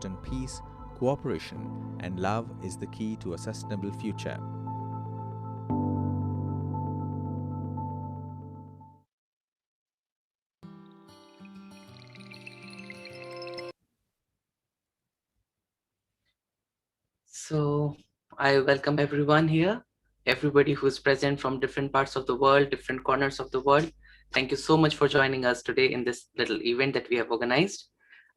and peace, cooperation, and love is the key to a sustainable future. So I welcome everyone here, everybody who's present from different parts of the world, different corners of the world. Thank you so much for joining us today in this little event that we have organized.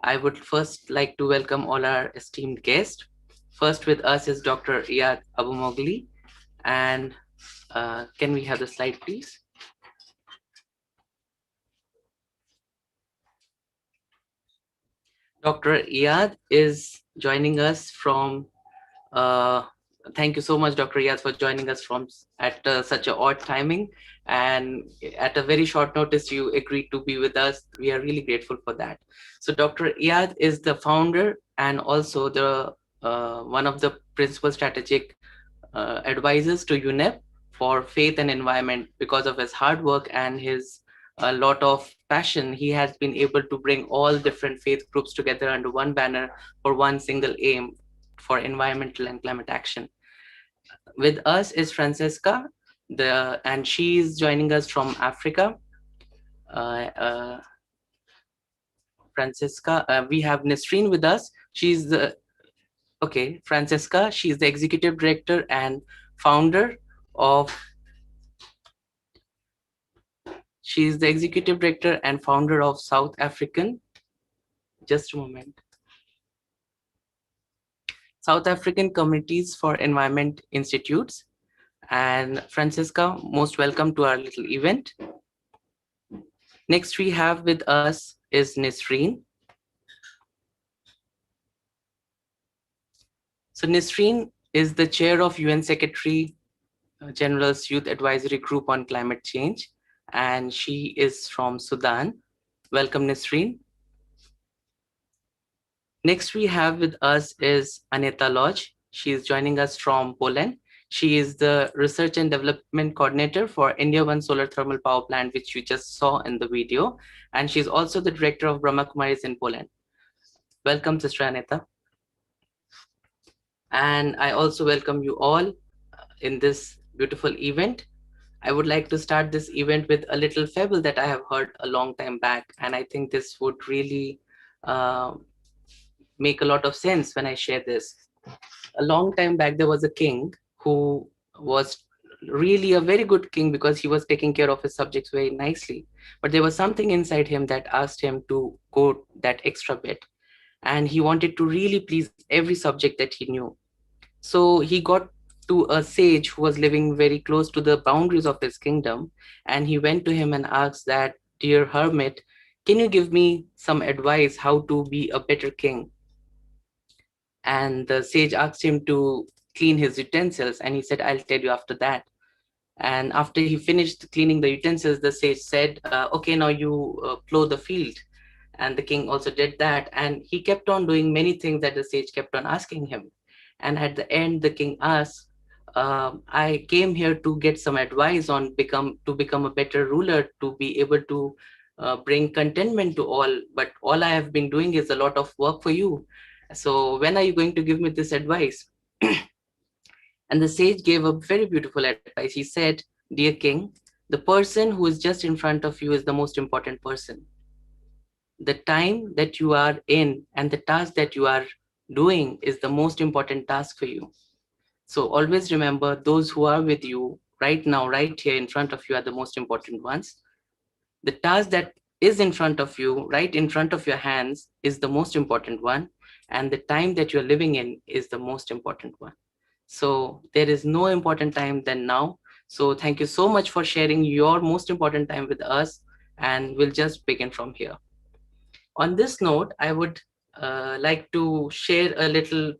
I would first like to welcome all our esteemed guests. First with us is Dr. Iyad Abumogli. And can we have the slide, please? Dr. Iyad is joining us from thank you so much, Dr. Iyad, for joining us from at such a odd timing, and at a very short notice, you agreed to be with us. We are really grateful for that. So, Dr. Iyad is the founder and also the one of the principal strategic advisors to UNEP for faith and environment. Because of his hard work and his a lot of passion, he has been able to bring all different faith groups together under one banner for one single aim, for environmental and climate action. With us is Francesca, and she is joining us from Africa. Uh, uh, Francesca, we have Nisreen with us. She's the Francesca. She's the executive director and founder of. She's the executive director and founder of South African. Just a moment. South African Communities for Environment Institutes. And Francesca, most welcome to our little event. Next we have with us is Nisreen. So Nisreen is the chair of UN Secretary General's Youth Advisory Group on Climate Change, and she is from Sudan. Welcome, Nisreen. Next we have with us is Aneta Lodge. She is joining us from Poland. She is the Research and Development Coordinator for India One Solar Thermal Power Plant, which you just saw in the video. And she's also the Director of Brahma Kumaris in Poland. Welcome, Sister Aneta. And I also welcome you all in this beautiful event. I would like to start this event with a little fable that I have heard a long time back. And I think this would really uh, make a lot of sense when I share this. A long time back, there was a king who was really a very good king because he was taking care of his subjects very nicely. But there was something inside him that asked him to go that extra bit. And he wanted to really please every subject that he knew. So he got to a sage who was living very close to the boundaries of his kingdom. And he went to him and asked that, "Dear hermit, can you give me some advice how to be a better king?" And the sage asked him to clean his utensils, and he said, "I'll tell you after that." And after he finished cleaning the utensils, the sage said, "Okay, now you plow the field." And the king also did that, and he kept on doing many things that the sage kept on asking him. And at the end, the king asked, "I came here to get some advice on become a better ruler, to be able to bring contentment to all, but all I have been doing is a lot of work for you. So when are you going to give me this advice?" And the sage gave a very beautiful advice. He said, "Dear king, the person who is just in front of you is the most important person. The time that you are in and the task that you are doing is the most important task for you. So always remember, those who are with you right now, right here in front of you, are the most important ones. The task that is in front of you, right in front of your hands, is the most important one. And the time that you're living in is the most important one. So there is no important time than now. So thank you so much for sharing your most important time with us. And we'll just begin from here. On this note, I would like to share a little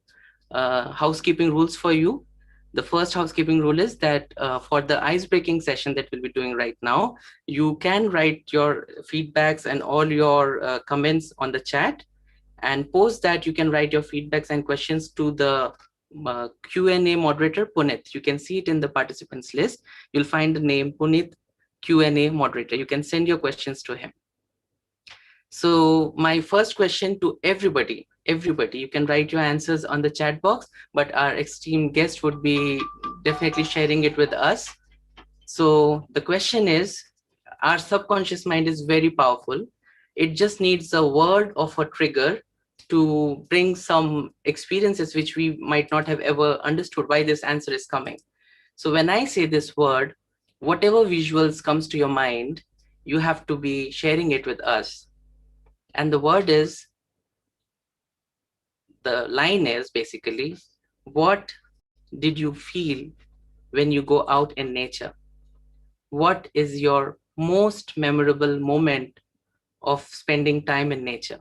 housekeeping rules for you. The first housekeeping rule is that for the ice breaking session that we'll be doing right now, you can write your feedbacks and all your comments on the chat. And post that, you can write your feedbacks and questions to the Q&A moderator, Punit. You can see it in the participants list. You'll find the name Punit, Q&A moderator. You can send your questions to him. So my first question to everybody everybody. You can write your answers on the chat box, but our esteemed guest would be definitely sharing it with us. So the question is, our subconscious mind is very powerful. It just needs a word of a trigger to bring some experiences which we might not have ever understood why this answer is coming. So when I say this word, whatever visuals comes to your mind, you have to be sharing it with us. And the word is, the line is basically, what did you feel when you go out in nature? What is your most memorable moment of spending time in nature?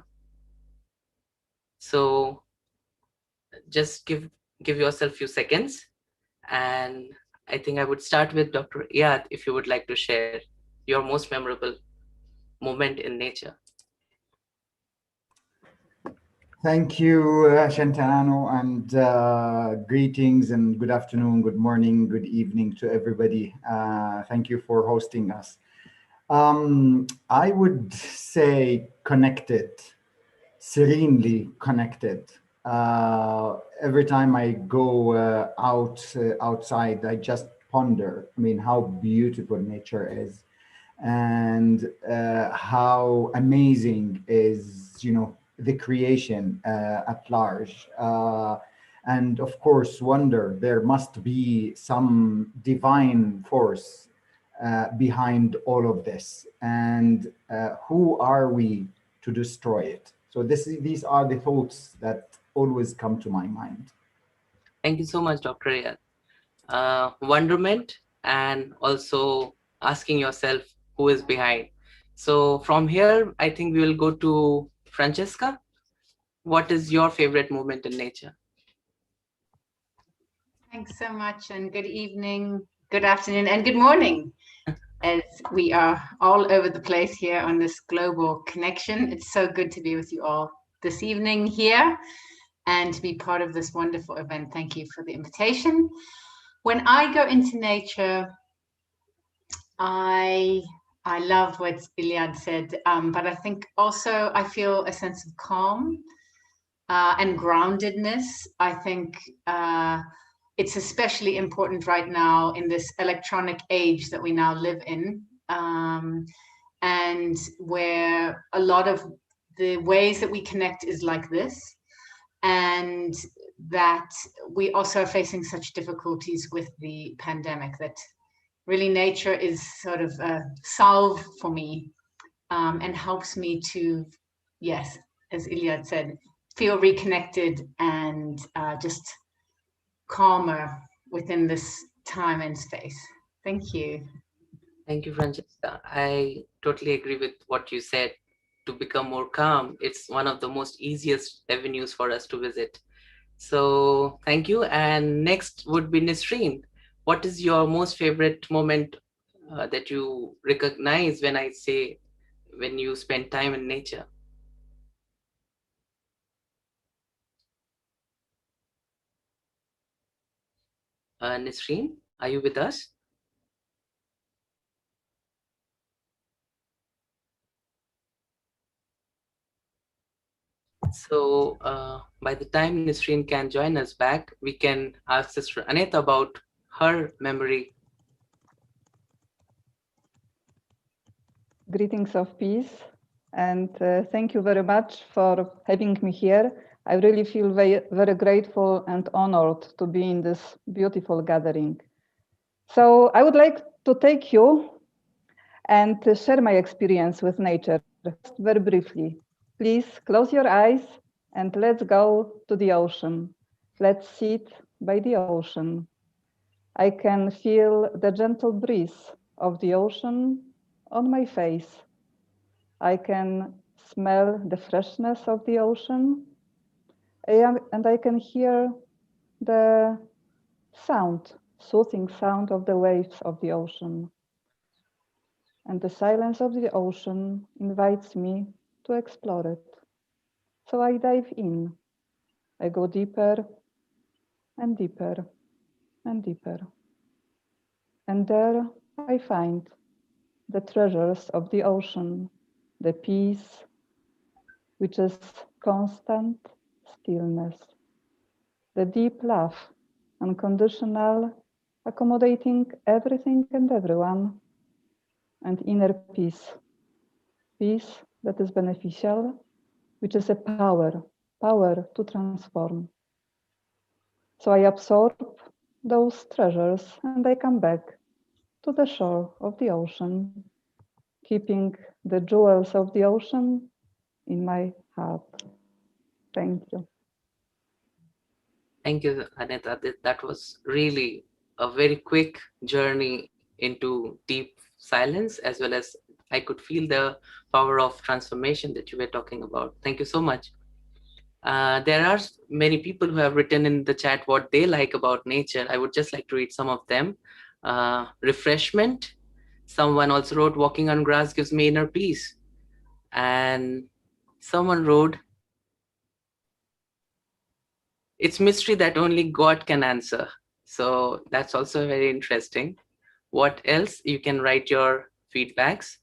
So just give yourself a few seconds, and I think I would start with Dr. Iyad, if you would like to share your most memorable moment in nature. Thank you, Shantano, and greetings and good afternoon, good morning, good evening to everybody. Thank you for hosting us. I would say connected, serenely connected. Every time I go outside, I just ponder, I mean, how beautiful nature is and how amazing is, the creation at large. And of course, wonder there must be some divine force behind all of this. And who are we to destroy it? So these are the thoughts that always come to my mind. Thank you so much, Dr. Iyad. Wonderment, and also asking yourself who is behind. So from here, I think we will go to Francesca. What is your favorite moment in nature? Thanks so much, and good evening, good afternoon, and good morning, as we are all over the place here on this global connection. It's so good to be with you all this evening here and to be part of this wonderful event. Thank you for the invitation. When I go into nature, I love what Iliad said, but I think also I feel a sense of calm and groundedness. I think it's especially important right now in this electronic age that we now live in, and where a lot of the ways that we connect is like this, and that we also are facing such difficulties with the pandemic, that really nature is sort of a salve for me, and helps me to, yes, as Iliad said, feel reconnected and just calmer within this time and space. Thank you. Thank you, Francesca. I totally agree with what you said. To become more calm, it's one of the most easiest avenues for us to visit. So thank you. And next would be Nisreen. What is your most favorite moment that you recognize when I say when you spend time in nature? Nisreen, are you with us? So by the time Nisreen can join us back, we can ask Sister Aneta about her memory. Greetings of peace, and thank you very much for having me here. I really feel very, very grateful and honored to be in this beautiful gathering. So I would like to take you and share my experience with nature just very briefly. Please close your eyes and let's go to the ocean. Let's sit by the ocean. I can feel the gentle breeze of the ocean on my face. I can smell the freshness of the ocean, and I can hear the sound, soothing sound of the waves of the ocean. And the silence of the ocean invites me to explore it. So I dive in. I go deeper and deeper and deeper. And there I find the treasures of the ocean, the peace, which is constant, stillness, the deep love, unconditional, accommodating everything and everyone, and inner peace, peace that is beneficial, which is a power to transform. So I absorb those treasures and I come back to the shore of the ocean, keeping the jewels of the ocean in my heart. Thank you. Thank you, Anita. That was really a very quick journey into deep silence, as well as I could feel the power of transformation that you were talking about. Thank you so much. There are many people who have written in the chat what they like about nature. I would just like to read some of them. Refreshment. Someone also wrote, walking on grass gives me inner peace. And someone wrote, it's mystery that only God can answer. So that's also very interesting. What else? You can write your feedbacks.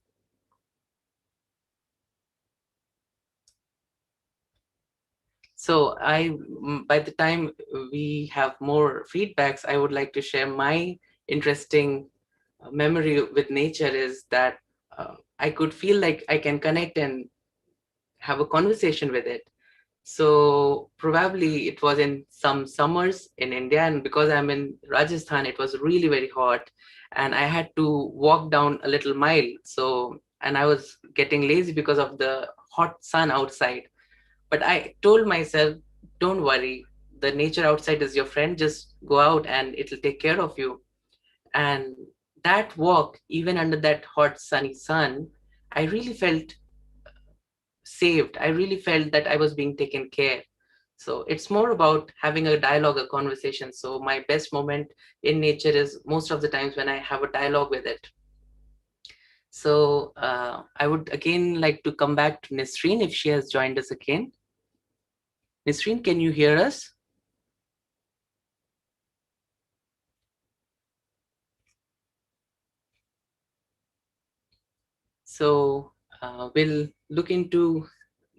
So by the time we have more feedbacks, I would like to share my interesting memory with nature is that I could feel like I can connect and have a conversation with it. So probably it was in some summers in India, and because I'm in Rajasthan, it was really very hot and I had to walk down a little mile. So, and I was getting lazy because of the hot sun outside. But I told myself, don't worry, the nature outside is your friend, just go out and it'll take care of you. And that walk, even under that hot sunny sun, I really felt saved. I really felt that I was being taken care. So it's more about having a dialogue, a conversation. So my best moment in nature is most of the times when I have a dialogue with it. So I would again like to come back to Nisreen if she has joined us again. Nisreen, can you hear us? So we'll look into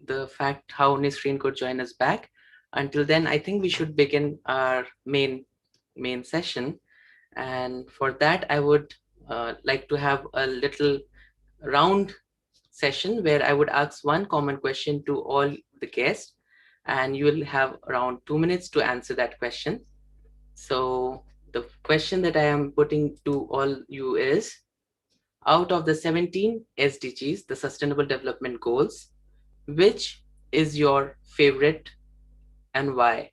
the fact how Nisreen could join us back. Until then, I think we should begin our main session. And for that, I would like to have a little round session where I would ask one common question to all the guests, and you will have around 2 minutes to answer that question. So the question that I am putting to all you is, out of the 17 SDGs, the Sustainable Development Goals, which is your favorite and why?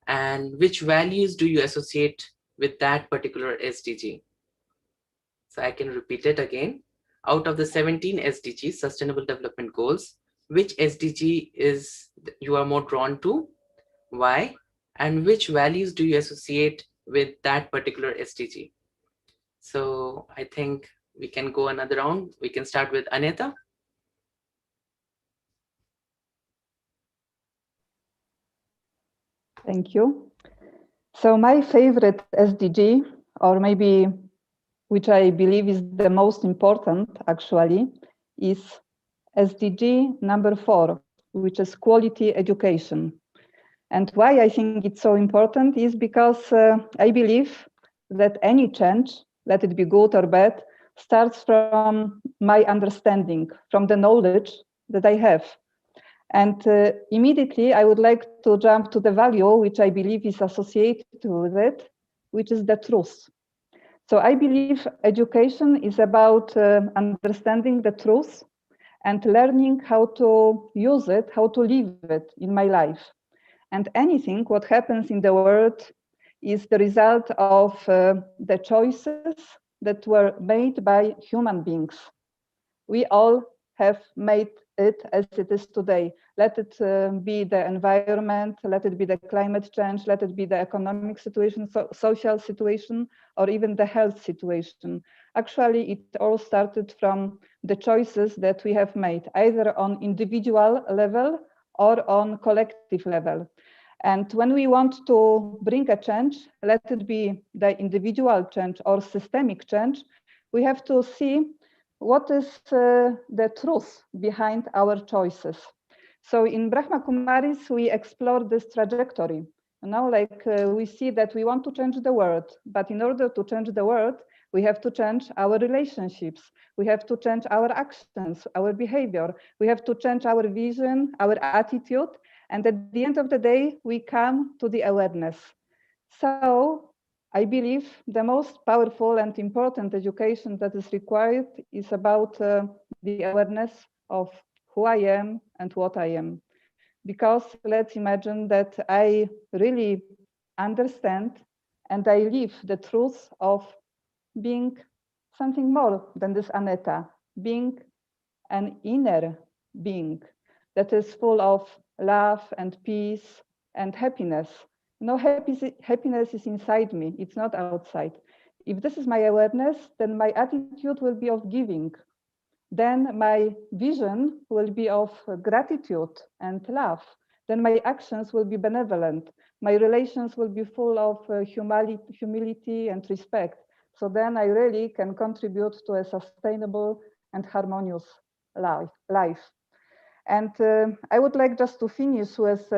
And which values do you associate with that particular SDG? So I can repeat it again. Out of the 17 SDGs, Sustainable Development Goals, which SDG is you are more drawn to? Why? And which values do you associate with that particular SDG? So I think we can go another round. We can start with Anita. Thank you. So my favorite SDG, or maybe which I believe is the most important actually, is SDG number 4, which is quality education. And why I think it's so important is because I believe that any change, let it be good or bad, starts from my understanding, from the knowledge that I have. And immediately I would like to jump to the value which I believe is associated with it, which is the truth. So I believe education is about understanding the truth and learning how to use it, how to live it in my life. And anything what happens in the world is the result of the choices that were made by human beings. We all have made it as it is today. Let it be the environment, let it be the climate change, let it be the economic situation, social situation, or even the health situation. Actually, it all started from the choices that we have made, either on individual level or on collective level. And when we want to bring a change, let it be the individual change or systemic change, we have to see what is the truth behind our choices. So in Brahma Kumaris, we explore this trajectory. Now, like we see that we want to change the world, but in order to change the world, we have to change our relationships. We have to change our actions, our behavior. We have to change our vision, our attitude. And at the end of the day, we come to the awareness. So I believe the most powerful and important education that is required is about the awareness of who I am and what I am. Because let's imagine that I really understand and I live the truth of being something more than this Aneta, being an inner being that is full of love and peace and happiness. No, happiness is inside me, it's not outside. If this is my awareness, then my attitude will be of giving. Then my vision will be of gratitude and love. Then my actions will be benevolent. My relations will be full of humility and respect. So then I really can contribute to a sustainable and harmonious life. And I would like just to finish with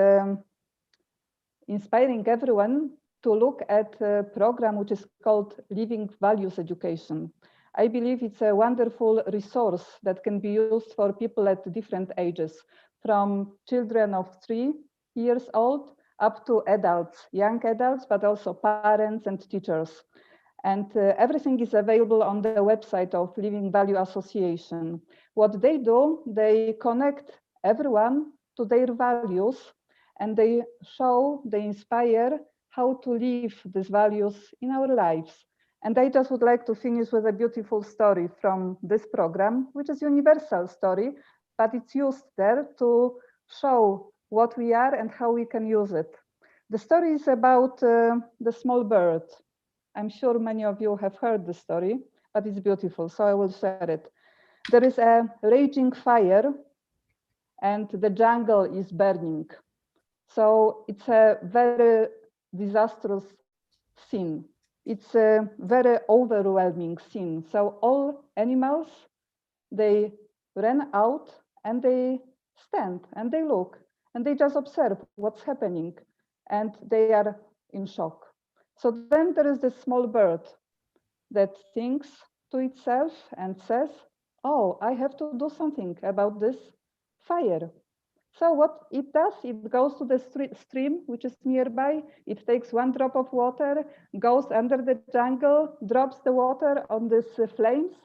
inspiring everyone to look at a program which is called Living Values Education. I believe it's a wonderful resource that can be used for people at different ages, from children of 3 years old up to adults, young adults, but also parents and teachers. And everything is available on the website of Living Value Association. What they do, they connect everyone to their values, and they show, they inspire how to live these values in our lives. And I just would like to finish with a beautiful story from this program, which is a universal story, but it's used there to show what we are and how we can use it. The story is about the small bird. I'm sure many of you have heard the story, but it's beautiful, so I will share it. There is a raging fire and the jungle is burning. So it's a very disastrous scene. It's a very overwhelming scene. So all animals, they ran out and they stand and they look and they just observe what's happening and they are in shock. So then there is this small bird that thinks to itself and says, oh, I have to do something about this fire. So what it does, it goes to the stream, which is nearby. It takes 1 drop of water, goes under the jungle, drops the water on these flames,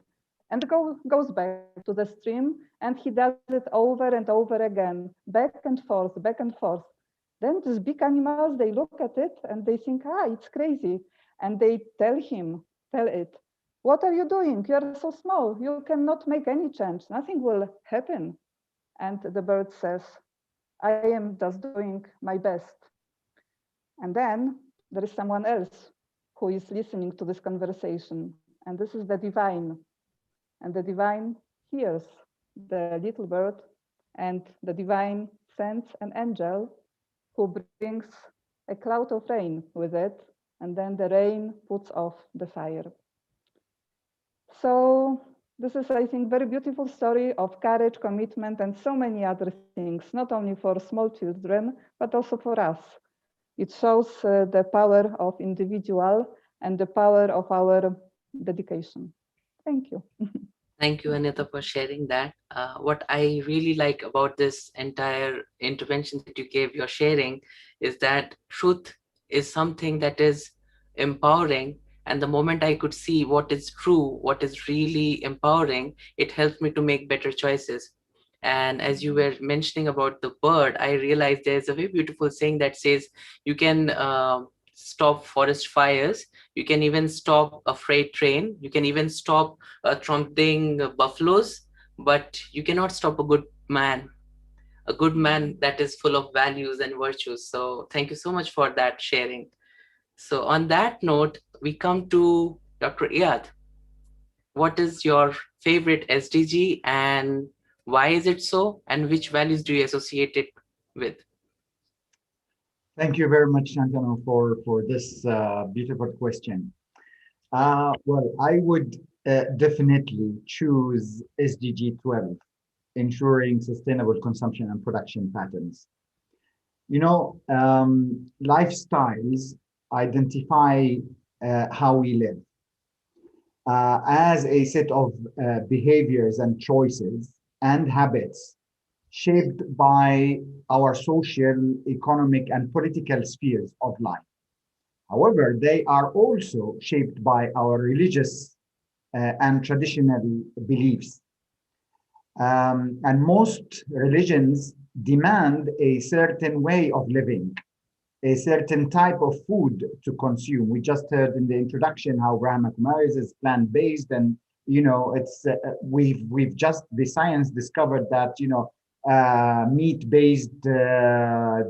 and goes back to the stream. And he does it over and over again, back and forth, back and forth. Then these big animals, they look at it and they think, it's crazy. And they tell it, what are you doing? You are so small. You cannot make any change. Nothing will happen. And the bird says, I am just doing my best. And then there is someone else who is listening to this conversation. And this is the divine. And the divine hears the little bird, and the divine sends an angel who brings a cloud of rain with it. And then the rain puts off the fire. So this is, I think, very beautiful story of courage, commitment, and so many other things, not only for small children, but also for us. It shows the power of individual and the power of our dedication. Thank you. Thank you, Anita, for sharing that. What I really like about this entire intervention that you gave, your sharing, is that truth is something that is empowering. And the moment I could see what is true, what is really empowering, it helped me to make better choices. And as you were mentioning about the bird, I realized there's a very beautiful saying that says you can stop forest fires, you can even stop a freight train, you can even stop trumpeting buffaloes, but you cannot stop a good man. A good man that is full of values and virtues. So thank you so much for that sharing. So on that note, we come to Dr. Iyad. What is your favorite SDG and why is it so? And which values do you associate it with? Thank you very much, Shantanu, for this beautiful question. Well, I would definitely choose SDG 12, ensuring sustainable consumption and production patterns. Lifestyles identify how we live as a set of behaviors and choices and habits shaped by our social, economic, and political spheres of life. However, they are also shaped by our religious and traditional beliefs. And most religions demand a certain way of living, a certain type of food to consume. We just heard in the introduction how Brahma Kumaris is plant-based, and it's we've just the science discovered that meat-based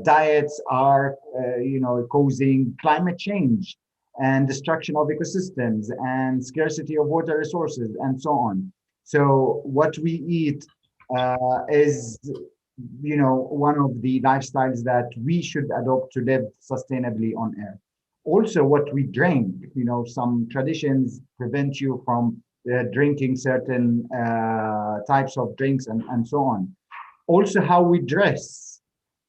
diets are causing climate change and destruction of ecosystems and scarcity of water resources and so on. So what we eat is one of the lifestyles that we should adopt to live sustainably on Earth. Also, what we drink, some traditions prevent you from drinking certain types of drinks and so on. Also, how we dress.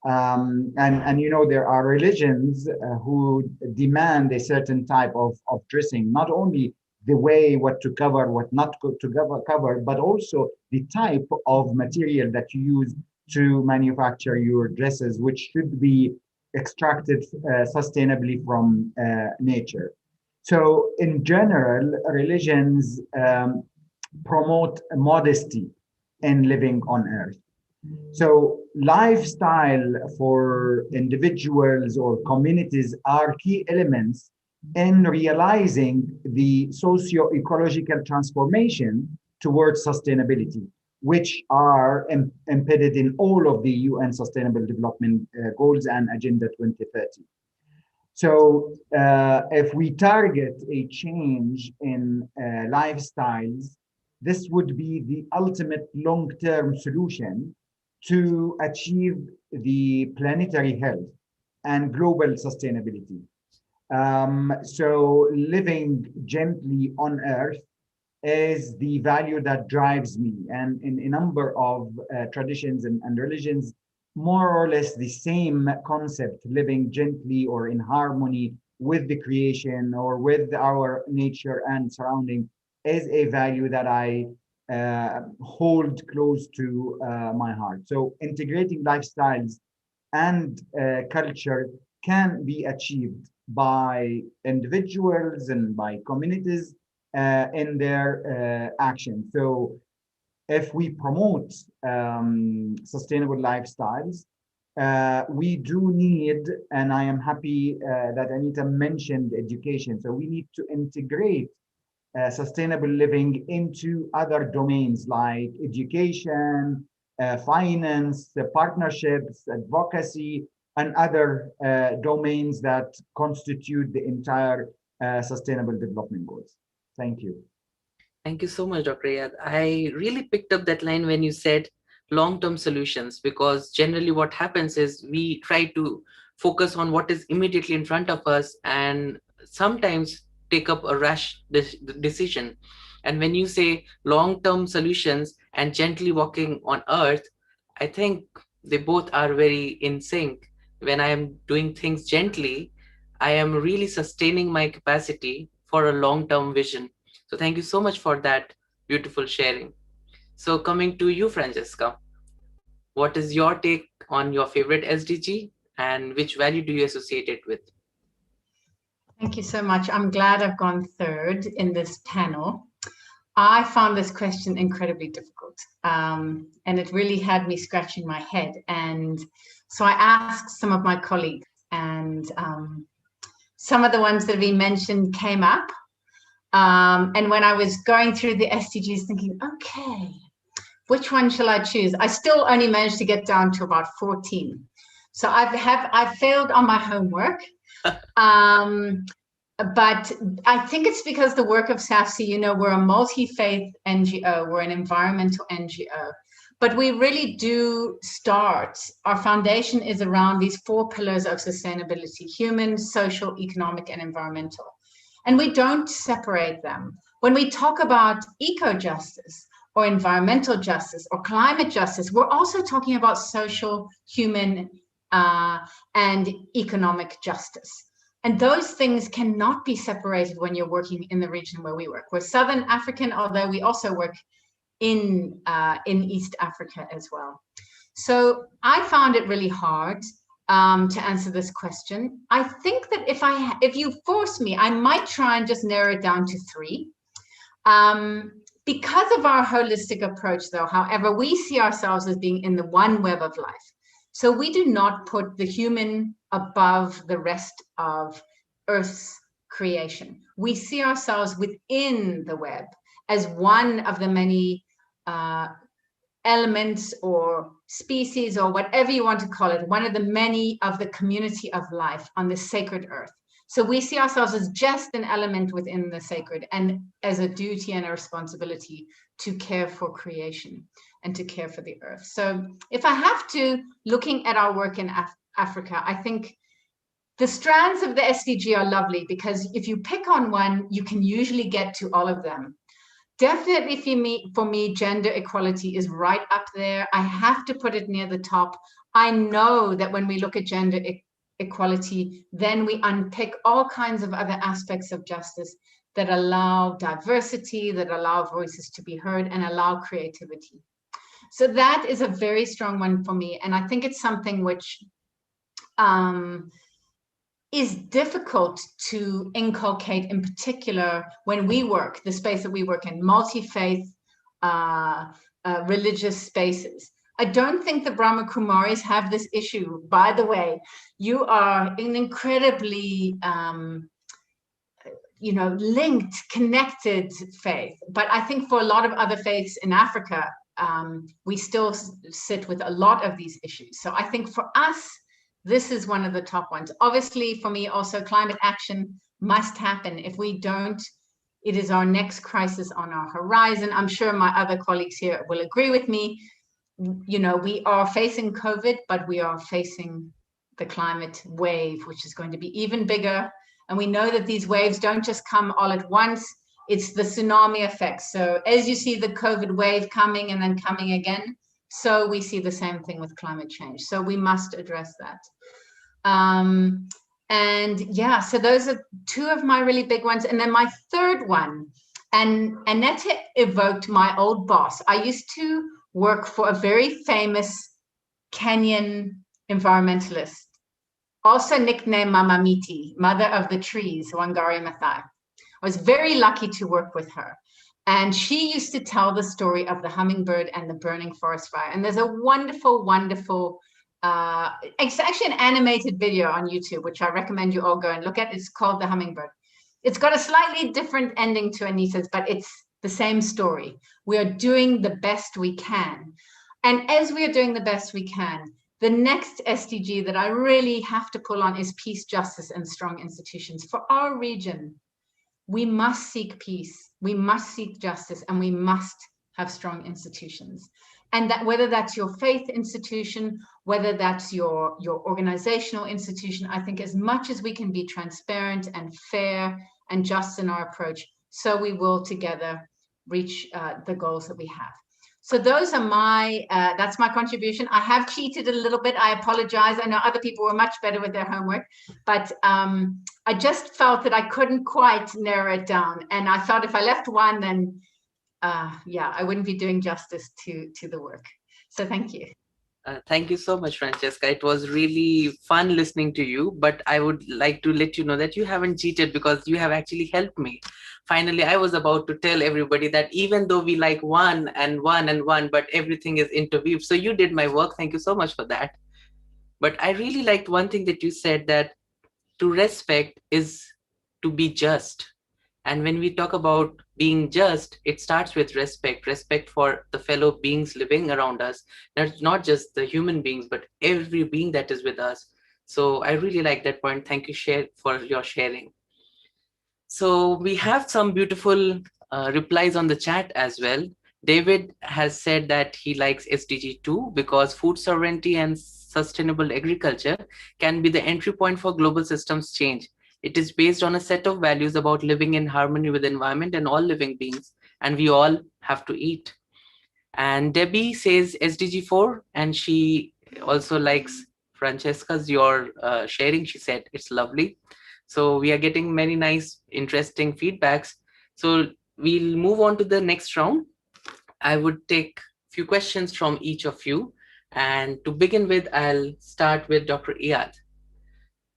And there are religions who demand a certain type of dressing, not only the way what to cover, what not to cover, but also the type of material that you use to manufacture your dresses, which should be extracted sustainably from nature. So in general, religions promote modesty in living on Earth. So lifestyle for individuals or communities are key elements in realizing the socio-ecological transformation towards sustainability, which are embedded in all of the UN Sustainable Development Goals and Agenda 2030. So if we target a change in lifestyles, this would be the ultimate long-term solution to achieve the planetary health and global sustainability. So living gently on Earth is the value that drives me. And in a number of traditions and religions, more or less the same concept, living gently or in harmony with the creation or with our nature and surrounding, is a value that I hold close to my heart. So integrating lifestyles and culture can be achieved by individuals and by communities in their action. So if we promote sustainable lifestyles, we do need, and I am happy that Anita mentioned education. So we need to integrate sustainable living into other domains like education, finance, partnerships, advocacy, and other domains that constitute the entire Sustainable Development Goals. Thank you. Thank you so much, Dr. Ayad. I really picked up that line when you said long-term solutions, because generally what happens is we try to focus on what is immediately in front of us and sometimes take up a rash decision. And when you say long-term solutions and gently walking on earth, I think they both are very in sync. When I am doing things gently, I am really sustaining my capacity for a long-term vision. So thank you so much for that beautiful sharing. So coming to you, Francesca, what is your take on your favorite SDG and which value do you associate it with? Thank you so much. I'm glad I've gone third in this panel. I found this question incredibly difficult, and it really had me scratching my head. And so I asked some of my colleagues, and some of the ones that have been mentioned came up. And when I was going through the SDGs thinking, okay, which one shall I choose? I still only managed to get down to about 14. So I've failed on my homework. But I think it's because the work of SAFC, we're a multi-faith NGO, we're an environmental NGO, but we really do start, our foundation is around these 4 pillars of sustainability: human, social, economic, and environmental. And we don't separate them. When we talk about eco-justice, or environmental justice or climate justice, we're also talking about social, human, and economic justice. And those things cannot be separated when you're working in the region where we work. We're Southern African, although we also work in East Africa as well. So I found it really hard to answer this question. I think that if you force me, I might try and just narrow it down to 3. Because of our holistic approach, though, however, we see ourselves as being in the one web of life. So we do not put the human above the rest of Earth's creation. We see ourselves within the web as one of the many elements or species or whatever you want to call it, one of the many of the community of life on the sacred earth. So we see ourselves as just an element within the sacred and as a duty and a responsibility to care for creation and to care for the earth. So if I have to, looking at our work in Africa, I think the strands of the SDG are lovely because if you pick on one, you can usually get to all of them. Definitely for me, gender equality is right up there. I have to put it near the top. I know that when we look at gender equality, then we unpick all kinds of other aspects of justice that allow diversity, that allow voices to be heard and allow creativity. So that is a very strong one for me. And I think it's something which is difficult to inculcate, in particular when we work, the space that we work in, multi-faith, religious spaces. I don't think the Brahma Kumaris have this issue. By the way, you are an incredibly, linked, connected faith. But I think for a lot of other faiths in Africa, we still sit with a lot of these issues. So I think for us, this is one of the top ones. Obviously, for me, also climate action must happen. If we don't, it is our next crisis on our horizon. I'm sure my other colleagues here will agree with me. You know, we are facing COVID, but we are facing the climate wave, which is going to be even bigger. And we know that these waves don't just come all at once. It's the tsunami effect. So as you see the COVID wave coming and then coming again, so we see the same thing with climate change. So we must address that. And yeah, so those are 2 of my really big ones. And then my third one, and Annette evoked my old boss. I used to work for a very famous Kenyan environmentalist, also nicknamed Mama Miti, Mother of the Trees, Wangari Maathai. I was very lucky to work with her. And she used to tell the story of the hummingbird and the burning forest fire. And there's a wonderful, wonderful, it's actually an animated video on YouTube, which I recommend you all go and look at. It's called The Hummingbird. It's got a slightly different ending to Anita's, but it's the same story. We are doing the best we can. And as we are doing the best we can, the next SDG that I really have to pull on is peace, justice, and strong institutions. For our region, we must seek peace, we must seek justice, and we must have strong institutions. And that whether that's your faith institution, whether that's your organizational institution, I think as much as we can be transparent and fair and just in our approach, so we will together reach the goals that we have. So those are that's my contribution. I have cheated a little bit. I apologize. I know other people were much better with their homework, but I just felt that I couldn't quite narrow it down. And I thought if I left one, then I wouldn't be doing justice to the work. So thank you. Thank you so much, Francesca. It was really fun listening to you, but I would like to let you know that you haven't cheated because you have actually helped me. Finally, I was about to tell everybody that even though we like one, but everything is interweaved. So you did my work. Thank you so much for that. But I really liked one thing that you said, that to respect is to be just. And when we talk about being just, it starts with respect for the fellow beings living around us. That's not just the human beings, but every being that is with us. So I really like that point. Thank you for your sharing. So we have some beautiful replies on the chat as well. David has said that he likes SDG 2 because food sovereignty and sustainable agriculture can be the entry point for global systems change. It is based on a set of values about living in harmony with the environment and all living beings, and we all have to eat. And Debbie says SDG 4, and she also likes Francesca's your sharing. She said it's lovely. So we are getting many nice, interesting feedbacks. So we'll move on to the next round. I would take a few questions from each of you. And to begin with, I'll start with Dr. Iyad.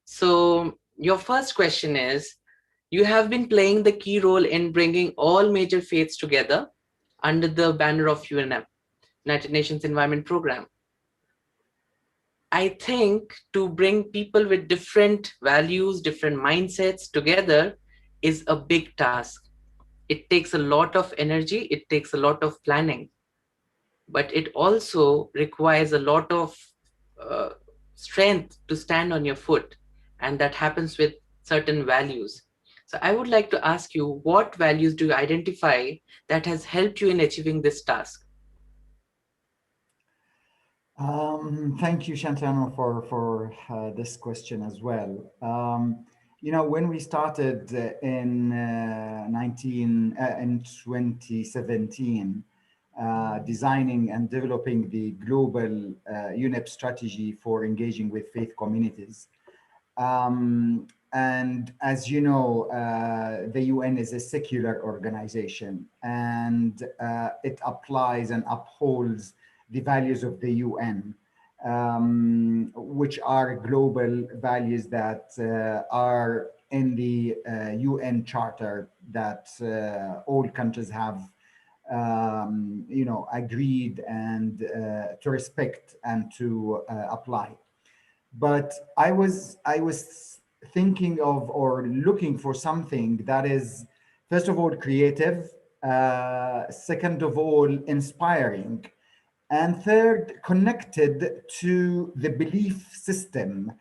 So your first question is, you have been playing the key role in bringing all major faiths together under the banner of UNM, United Nations Environment Program. I think to bring people with different values, different mindsets together is a big task. It takes a lot of energy, it takes a lot of planning, but it also requires a lot of uh, strength to stand on your foot, and that happens with certain values. So I would like to ask you, what values do you identify that has helped you in achieving this task? Thank you, Shantano, for this question as well. When we started in 2017, designing and developing the global UNEP strategy for engaging with faith communities. And as you know, the UN is a secular organization, and it applies and upholds the values of the UN, which are global values that are in the UN Charter that all countries have agreed and to respect and to apply. But I was thinking of or looking for something that is, first of all, creative, second of all, inspiring, and third, connected to the belief system,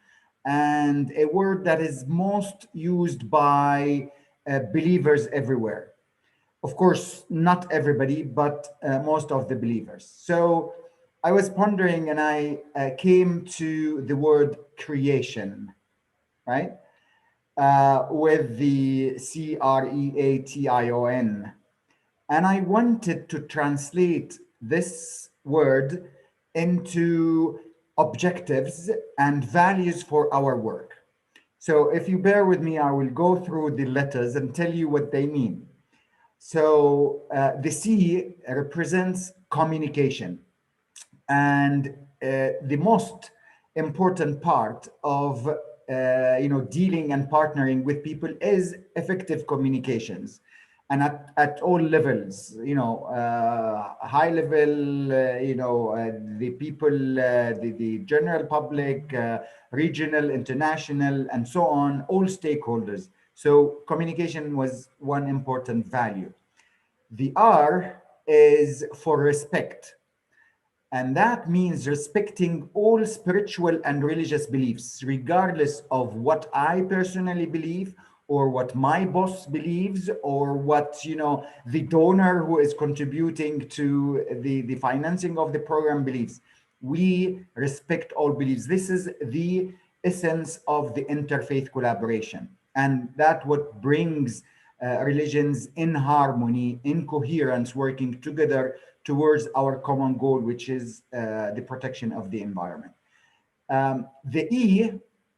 and a word that is most used by believers everywhere. Of course, not everybody, but most of the believers. So I was pondering, and I came to the word creation, right? With the creation. And I wanted to translate this word into objectives and values for our work. So if you bear with me, I will go through the letters and tell you what they mean. So the C represents communication. And the most important part of dealing and partnering with people is effective communications, and at all levels, high level, the people, the general public, regional, international, and so on, all stakeholders. So communication was one important value. The R is for respect. And that means respecting all spiritual and religious beliefs, regardless of what I personally believe or what my boss believes or what, the donor who is contributing to the financing of the program believes. We respect all beliefs. This is the essence of the interfaith collaboration. And that what brings religions in harmony, in coherence, working together towards our common goal, which is the protection of the environment. The E,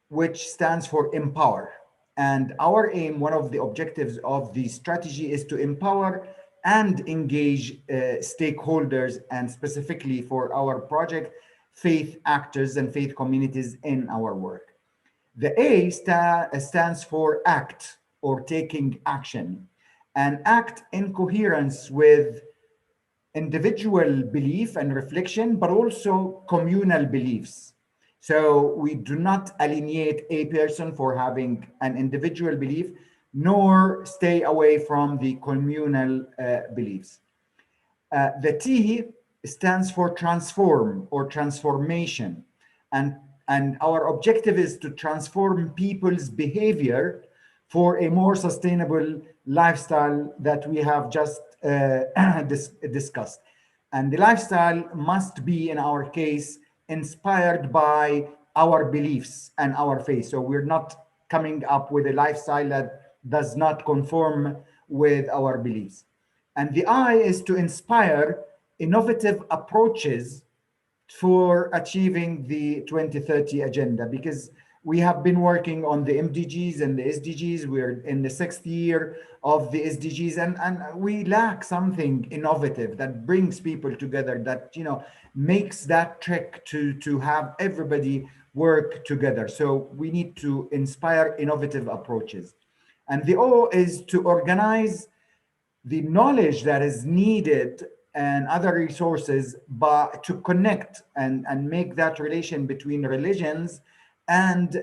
which stands for empower. And our aim, one of the objectives of the strategy, is to empower and engage stakeholders, and specifically for our project, faith actors and faith communities in our work. The A stands for act, or taking action, and act in coherence with individual belief and reflection, but also communal beliefs. So we do not alienate a person for having an individual belief, nor stay away from the communal beliefs. The T stands for transform or transformation. And our objective is to transform people's behavior for a more sustainable lifestyle that we have just discussed. And the lifestyle must be, in our case, inspired by our beliefs and our faith. So we're not coming up with a lifestyle that does not conform with our beliefs. And the I is to inspire innovative approaches for achieving the 2030 agenda, because we have been working on the MDGs and the SDGs. We're in the sixth year of the SDGs, and we lack something innovative that brings people together, that makes that trick to have everybody work together. So we need to inspire innovative approaches. And the O is to organize the knowledge that is needed and other resources, but to connect and make that relation between religions and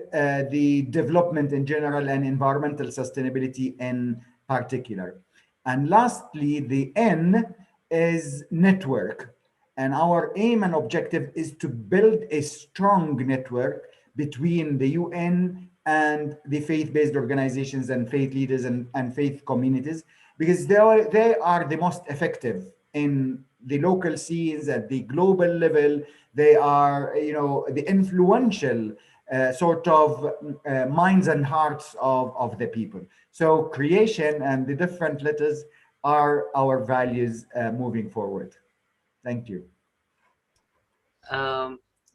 the development in general and environmental sustainability in particular. And lastly, the N is network. And our aim and objective is to build a strong network between the UN and the faith-based organizations and faith leaders and faith communities, because they are the most effective in the local scenes at the global level. They are, the influential sort of minds and hearts of the people. So creation and the different letters are our values moving forward. Thank you.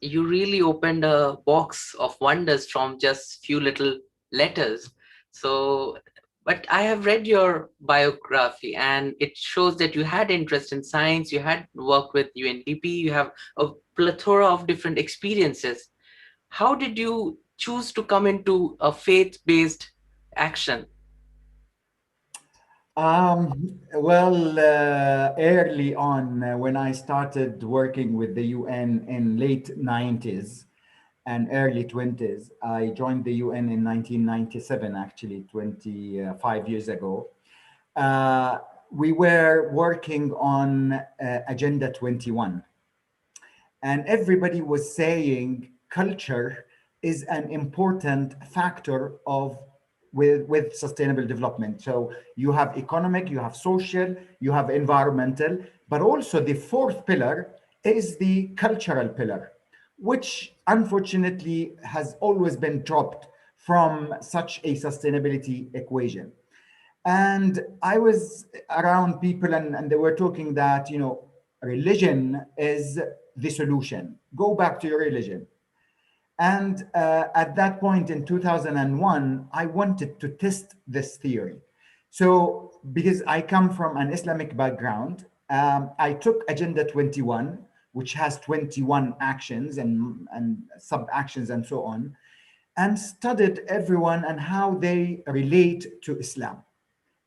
You really opened a box of wonders from just few little letters. So, but I have read your biography, and it shows that you had interest in science, you had worked with UNDP, you have a plethora of different experiences. How did you choose to come into a faith-based action? Early on, when I started working with the UN in late 90s and early 20s, I joined the UN in 1997, actually 25 years ago. We were working on Agenda 21. And everybody was saying culture is an important factor with sustainable development. So you have economic, you have social, you have environmental, but also the fourth pillar is the cultural pillar, which unfortunately has always been dropped from such a sustainability equation. And I was around people, and they were talking that, religion is the solution. Go back to your religion. And at that point in 2001, I wanted to test this theory. So, because I come from an Islamic background, I took Agenda 21, which has 21 actions and sub-actions and so on, and studied everyone and how they relate to Islam.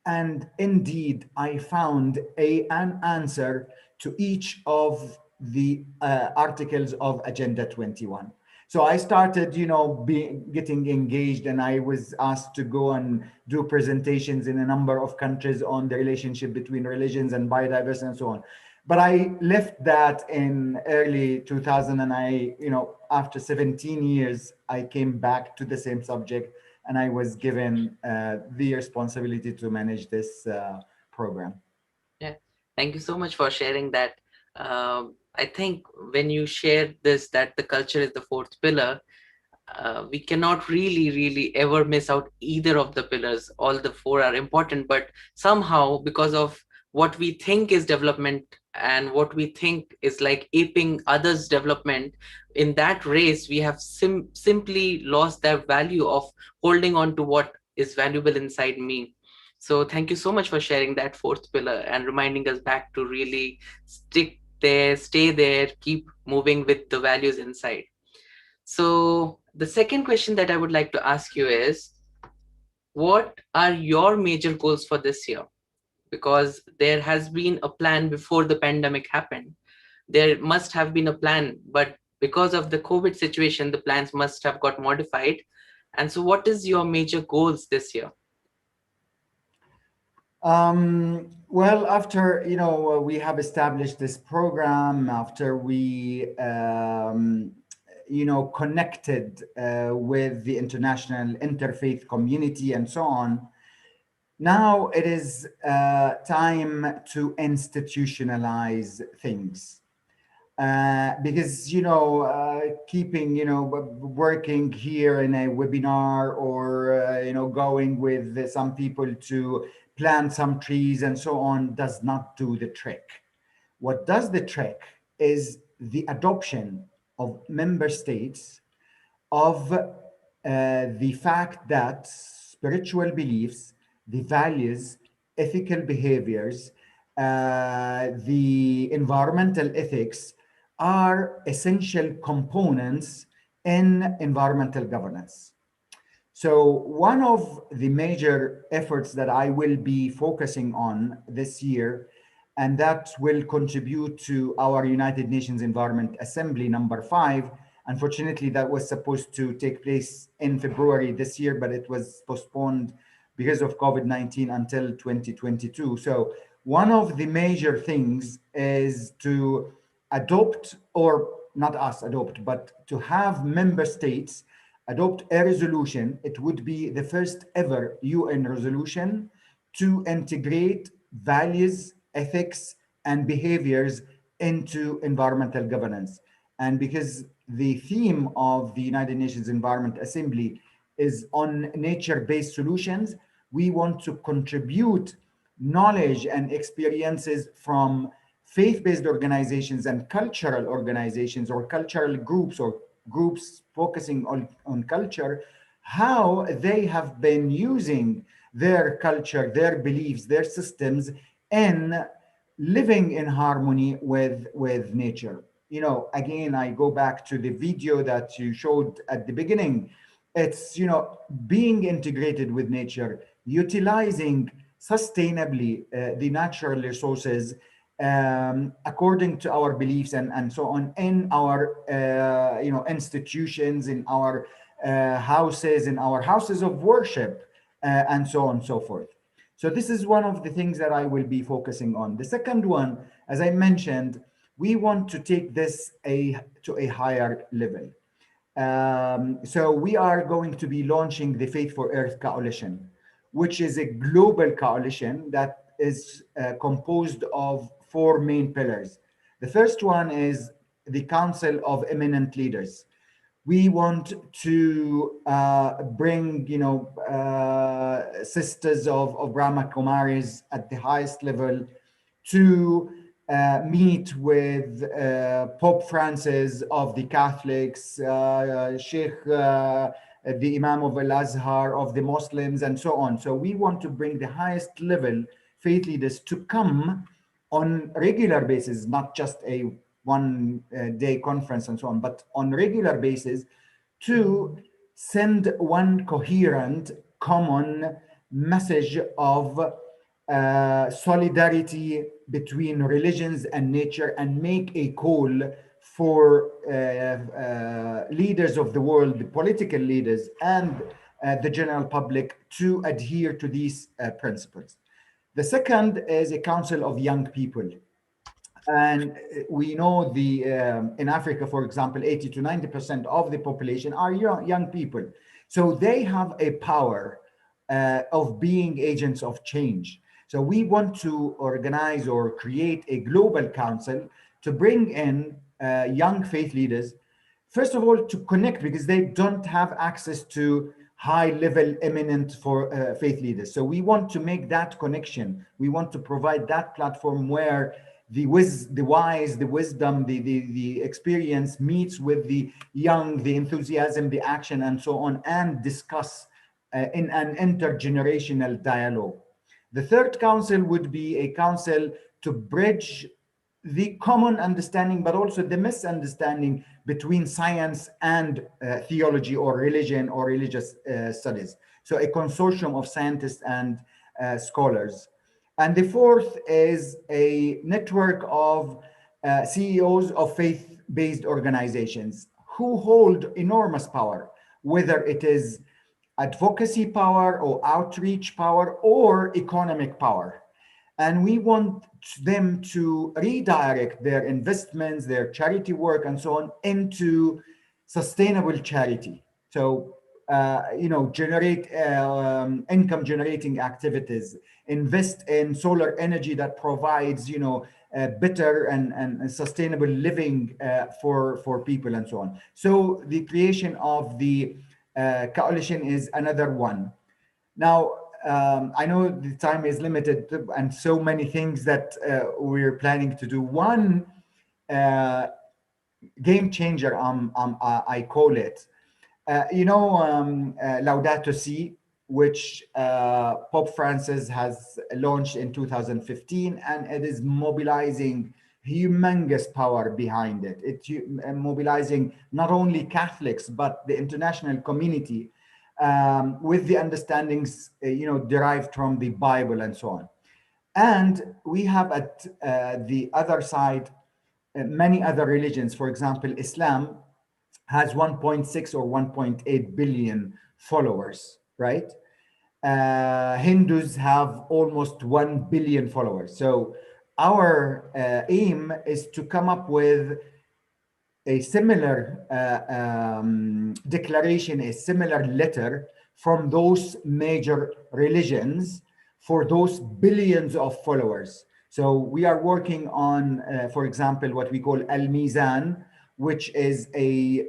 And indeed, I found an answer to each of the articles of Agenda 21. So I started, getting engaged, and I was asked to go and do presentations in a number of countries on the relationship between religions and biodiversity and so on. But I left that in early 2000, and after 17 years, I came back to the same subject, and I was given the responsibility to manage this program. Yeah, thank you so much for sharing that. I think when you share this, that the culture is the fourth pillar, we cannot really ever miss out either of the pillars. All the four are important, but somehow, because of what we think is development and what we think is like aping others' development, in that race, we have simply lost that value of holding on to what is valuable inside me. So thank you so much for sharing that fourth pillar and reminding us back to really stick there, stay there, keep moving with the values inside. So the second question that I would like to ask you is, what are your major goals for this year? Because there has been a plan before the pandemic happened. There must have been a plan, but because of the COVID situation, the plans must have got modified. And so what is your major goals this year? Well, after, we have established this program, after we, connected with the international interfaith community and so on, now it is time to institutionalize things. Because, keeping, working here in a webinar or, going with some people to plant some trees and so on does not do the trick. What does the trick is the adoption of member states of the fact that spiritual beliefs, the values, ethical behaviors, the environmental ethics are essential components in environmental governance. So one of the major efforts that I will be focusing on this year, and that will contribute to our United Nations Environment Assembly number 5. Unfortunately, that was supposed to take place in February this year, but it was postponed because of COVID-19 until 2022. So one of the major things is to adopt, or not us adopt, but to have member states adopt a resolution. It would be the first ever UN resolution to integrate values, ethics, and behaviors into environmental governance. And because the theme of the United Nations Environment Assembly is on nature-based solutions, we want to contribute knowledge and experiences from faith-based organizations and cultural organizations or cultural groups or groups focusing on culture, how they have been using their culture, their beliefs, their systems in living in harmony with nature. You know, again, I go back to the video that you showed at the beginning. It's, you know, being integrated with nature, utilizing sustainably the natural resources according to our beliefs and so on in our you know, institutions, in our houses, in our houses of worship, and so on and so forth. So this is one of the things that I will be focusing on. The second one, as I mentioned, we want to take this to a higher level. So we are going to be launching the Faith for Earth Coalition, which is a global coalition that is composed of 4 main pillars. The first one is the Council of Eminent Leaders. We want to bring, you know, sisters of Brahma Kumaris at the highest level to meet with Pope Francis of the Catholics, Sheikh, the Imam of Al-Azhar of the Muslims, and so on. So we want to bring the highest level faith leaders to come on regular basis, not just a one day conference and so on, but on regular basis, to send one coherent, common message of solidarity between religions and nature, and make a call for leaders of the world, the political leaders, and the general public to adhere to these principles. The second is a council of young people. And we know in Africa, for example, 80 to 90% of the population are young people. So they have a power of being agents of change. So we want to organize or create a global council to bring in young faith leaders, first of all, to connect, because they don't have access to high-level eminent for faith leaders. So we want to make that connection. We want to provide that platform where the wise, the wisdom, the experience meets with the young, the enthusiasm, the action, and so on, and discuss in an intergenerational dialogue. The third council would be a council to bridge the common understanding, but also the misunderstanding between science and theology or religion or religious studies. So a consortium of scientists and scholars. And the fourth is a network of CEOs of faith-based organizations who hold enormous power, whether it is advocacy power or outreach power or economic power. And we want them to redirect their investments, their charity work, and so on into sustainable charity. So, you know, generate income generating activities, invest in solar energy that provides, you know, better and sustainable living for people and so on. So the creation of the coalition is another one. Now, I know the time is limited and so many things that we're planning to do. One game changer, I call it. Laudato Si, which Pope Francis has launched in 2015, and it is mobilizing humongous power behind it. It's mobilizing not only Catholics, but the international community with the understandings, derived from the Bible and so on. And we have at the other side many other religions. For example, Islam has 1.6 or 1.8 billion followers, right? Hindus have almost 1 billion followers. So our aim is to come up with a similar declaration, a similar letter from those major religions for those billions of followers. So we are working on, for example, what we call Al-Mizan, which is a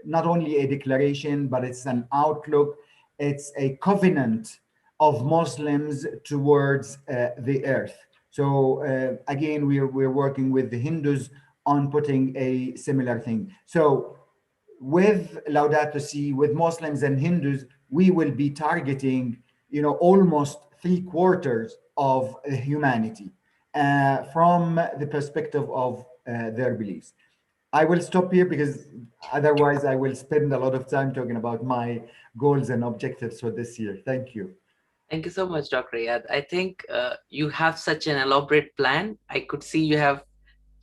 not only a declaration, but it's an outlook. It's a covenant of Muslims towards the earth. So again, we're working with the Hindus on putting a similar thing. So with Laudato Si, with Muslims and Hindus, we will be targeting, almost 3/4 of humanity from the perspective of their beliefs. I will stop here because otherwise I will spend a lot of time talking about my goals and objectives for this year. Thank you. Thank you so much, Dr. Iyad. I think you have such an elaborate plan. I could see you have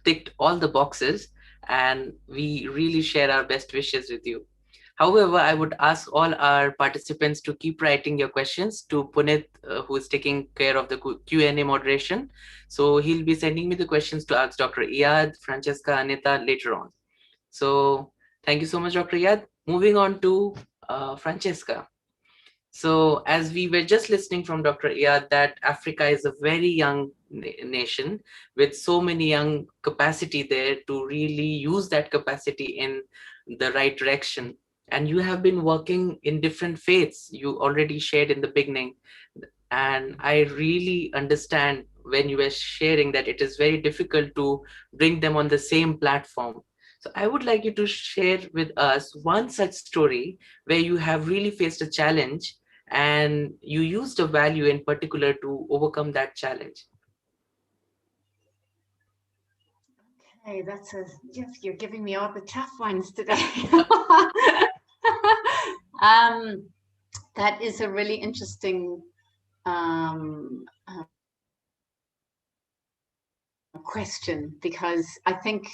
ticked all the boxes, and we really share our best wishes with you. However, I would ask all our participants to keep writing your questions to Punit, who is taking care of the Q&A moderation. So he'll be sending me the questions to ask Dr. Iyad, Francesca, Anita later on. So thank you so much, Dr. Iyad. Moving on to Francesca. So as we were just listening from Dr. Iyad, that Africa is a very young nation with so many young capacity there to really use that capacity in the right direction. And you have been working in different faiths. You already shared in the beginning. And I really understand when you were sharing that it is very difficult to bring them on the same platform. So I would like you to share with us one such story where you have really faced a challenge and you used a value in particular to overcome that challenge. Okay, you're giving me all the tough ones today. That is a really interesting question, because I think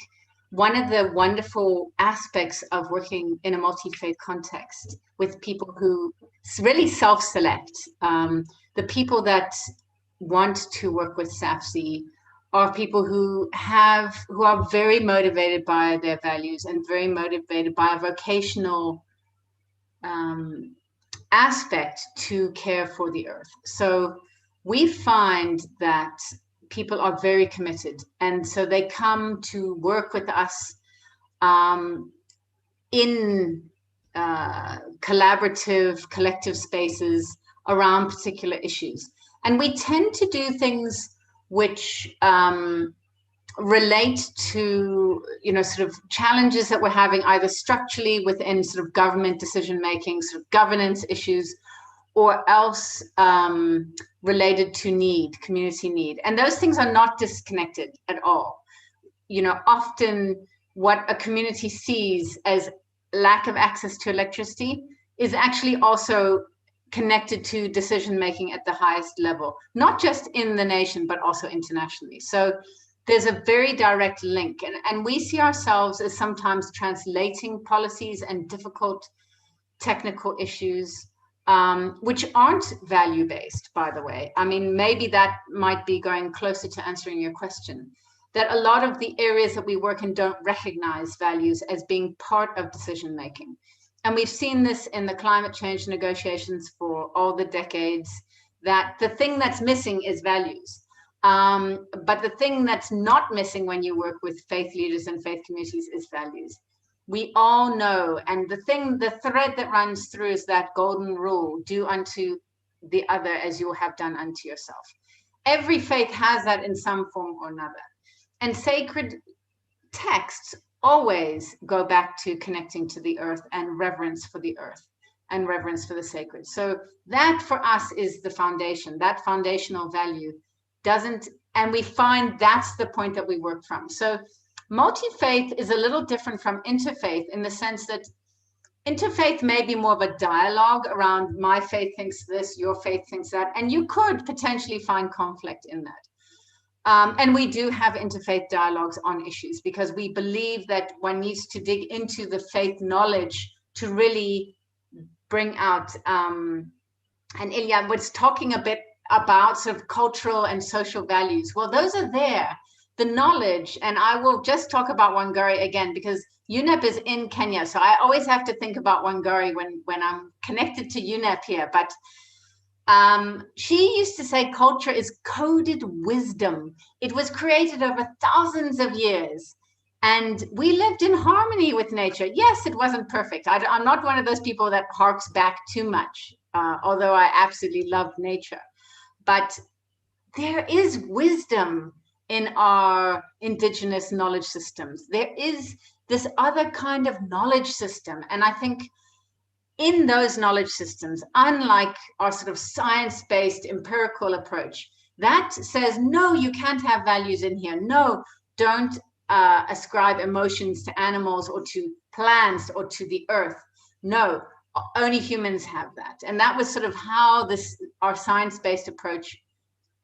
one of the wonderful aspects of working in a multi-faith context with people who really self-select, the people that want to work with SAFC are people who are very motivated by their values and very motivated by a vocational aspect to care for the earth. So we find that people are very committed, and so they come to work with us in collaborative, collective spaces around particular issues. And we tend to do things which relate to, sort of challenges that we're having either structurally within sort of government decision making, sort of governance issues, or else related to community need. And those things are not disconnected at all. Often what a community sees as lack of access to electricity is actually also connected to decision making at the highest level, not just in the nation, but also internationally. So there's a very direct link. And we see ourselves as sometimes translating policies and difficult technical issues, which aren't value-based, by the way. I mean, maybe that might be going closer to answering your question, that a lot of the areas that we work in don't recognize values as being part of decision-making. And we've seen this in the climate change negotiations for all the decades, that the thing that's missing is values. But the thing that's not missing when you work with faith leaders and faith communities is values. We all know, and the thread that runs through is that golden rule: do unto the other as you have done unto yourself. Every faith has that in some form or another. And sacred texts always go back to connecting to the earth and reverence for the earth and reverence for the sacred. So that for us is the foundation. That foundational value doesn't, and we find that's the point that we work from. So multi-faith is a little different from interfaith in the sense that interfaith may be more of a dialogue around my faith thinks this, your faith thinks that, and you could potentially find conflict in that. And we do have interfaith dialogues on issues because we believe that one needs to dig into the faith knowledge to really bring out, and Ilya was talking a bit about sort of cultural and social values. Well, those are there, the knowledge, and I will just talk about Wangari again because UNEP is in Kenya. So I always have to think about Wangari when I'm connected to UNEP here, but she used to say culture is coded wisdom. It was created over thousands of years. And we lived in harmony with nature. Yes, it wasn't perfect. I'm not one of those people that harks back too much, although I absolutely love nature. But there is wisdom in our indigenous knowledge systems. There is this other kind of knowledge system. And I think in those knowledge systems, unlike our sort of science-based empirical approach, that says, no, you can't have values in here. No, don't ascribe emotions to animals or to plants or to the earth. No, only humans have that. And that was sort of how our science-based approach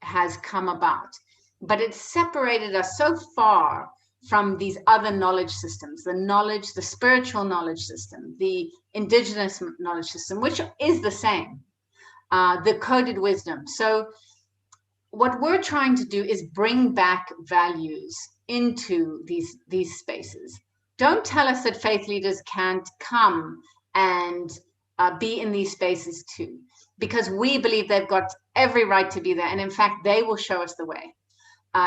has come about. But it separated us so far from these other knowledge systems, the spiritual knowledge system, the indigenous knowledge system, which is the same, the coded wisdom. So what we're trying to do is bring back values into these spaces. Don't tell us that faith leaders can't come and be in these spaces too, because we believe they've got every right to be there. And in fact, they will show us the way.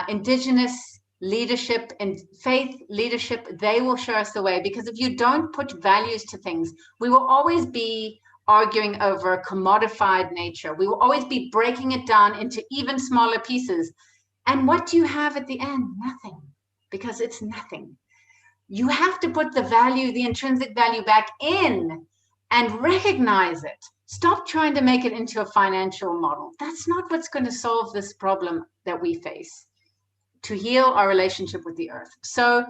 Indigenous leadership and faith leadership, they will show us the way, because if you don't put values to things, we will always be arguing over a commodified nature. We will always be breaking it down into even smaller pieces. And what do you have at the end? Nothing, because it's nothing. You have to put the value, the intrinsic value back in and recognize it. Stop trying to make it into a financial model. That's not what's going to solve this problem that we face to heal our relationship with the earth. So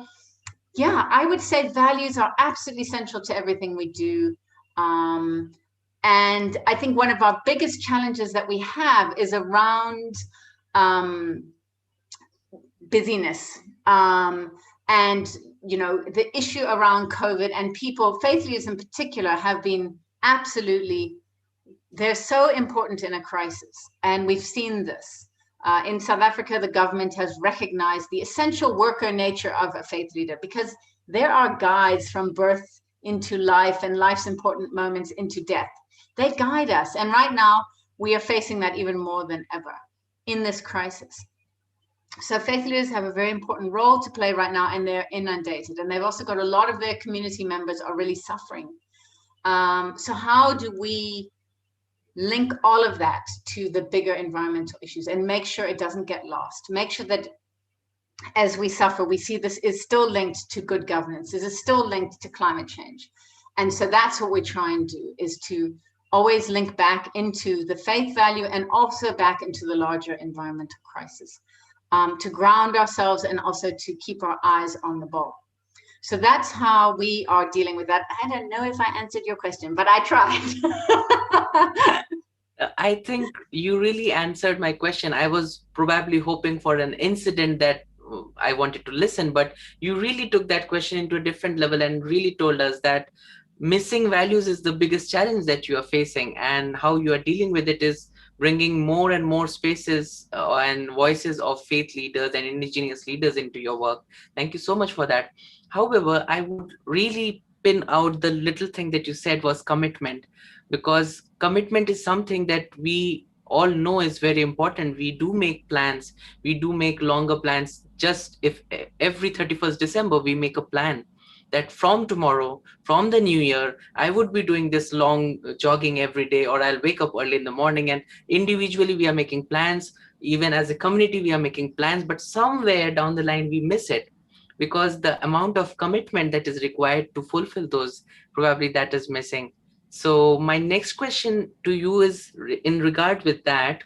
yeah, I would say values are absolutely central to everything we do. And I think one of our biggest challenges that we have is around busyness. And, you know, the issue around COVID, and people, faith leaders in particular, have been absolutely, they're so important in a crisis. And we've seen this. In South Africa, the government has recognized the essential worker nature of a faith leader, because there are guides from birth into life and life's important moments into death. They guide us. And right now, we are facing that even more than ever in this crisis. So faith leaders have a very important role to play right now, and they're inundated. And they've also got a lot of their community members are really suffering. So how do we link all of that to the bigger environmental issues and make sure it doesn't get lost? Make sure that as we suffer, we see this is still linked to good governance. This is still linked to climate change. And so that's what we try and do, is to always link back into the faith value and also back into the larger environmental crisis, to ground ourselves and also to keep our eyes on the ball. So that's how we are dealing with that. I don't know if I answered your question, but I tried. I think you really answered my question. I was probably hoping for an incident that I wanted to listen, but you really took that question into a different level and really told us that missing values is the biggest challenge that you are facing, and how you are dealing with it is bringing more and more spaces and voices of faith leaders and indigenous leaders into your work. Thank you so much for that. However, I would really pin out the little thing that you said was commitment, because commitment is something that we all know is very important. We do make plans, we do make longer plans. Just if every 31st December we make a plan, that from tomorrow, from the new year, I would be doing this long jogging every day, or I'll wake up early in the morning. And individually we are making plans, even as a community we are making plans, but somewhere down the line we miss it, because the amount of commitment that is required to fulfill those, probably that is missing. So my next question to you is in regard with that: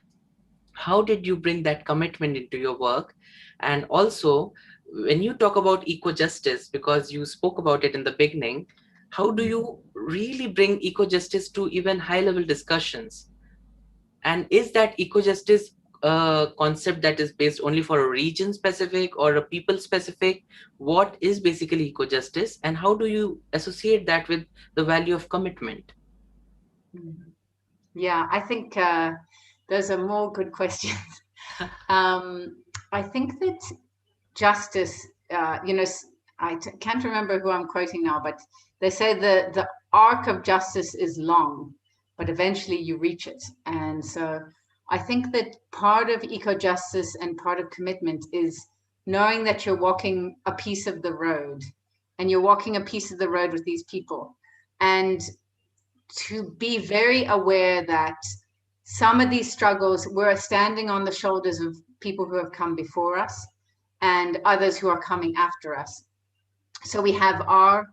how did you bring that commitment into your work? And also, when you talk about eco justice, because you spoke about it in the beginning, how do you really bring eco justice to even high level discussions? And is that eco justice a concept that is based only for a region specific or a people specific? What is basically eco justice, and how do you associate that with the value of commitment? Yeah, I think those are more good questions. I think that justice, can't remember who I'm quoting now, but they say the arc of justice is long, but eventually you reach it. And so I think that part of eco-justice and part of commitment is knowing that you're walking a piece of the road, and you're walking a piece of the road with these people, and to be very aware that some of these struggles, we're standing on the shoulders of people who have come before us and others who are coming after us. So we have our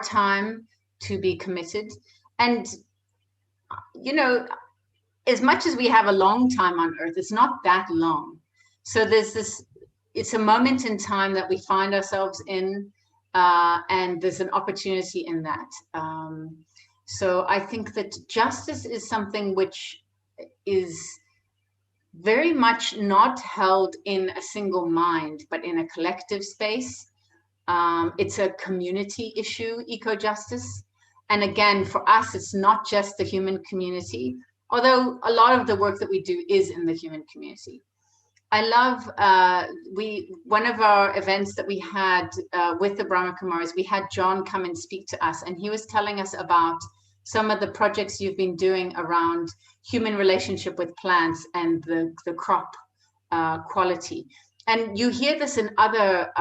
time to be committed. And, as much as we have a long time on earth, it's not that long. So there's this, it's a moment in time that we find ourselves in, and there's an opportunity in that. So I think that justice is something which is very much not held in a single mind, but in a collective space. It's a community issue, eco-justice. And again, for us, it's not just the human community, although a lot of the work that we do is in the human community. I love, one of our events that we had with the Brahma Kumaris, we had John come and speak to us, and he was telling us about some of the projects you've been doing around human relationship with plants and the crop quality. And you hear this in other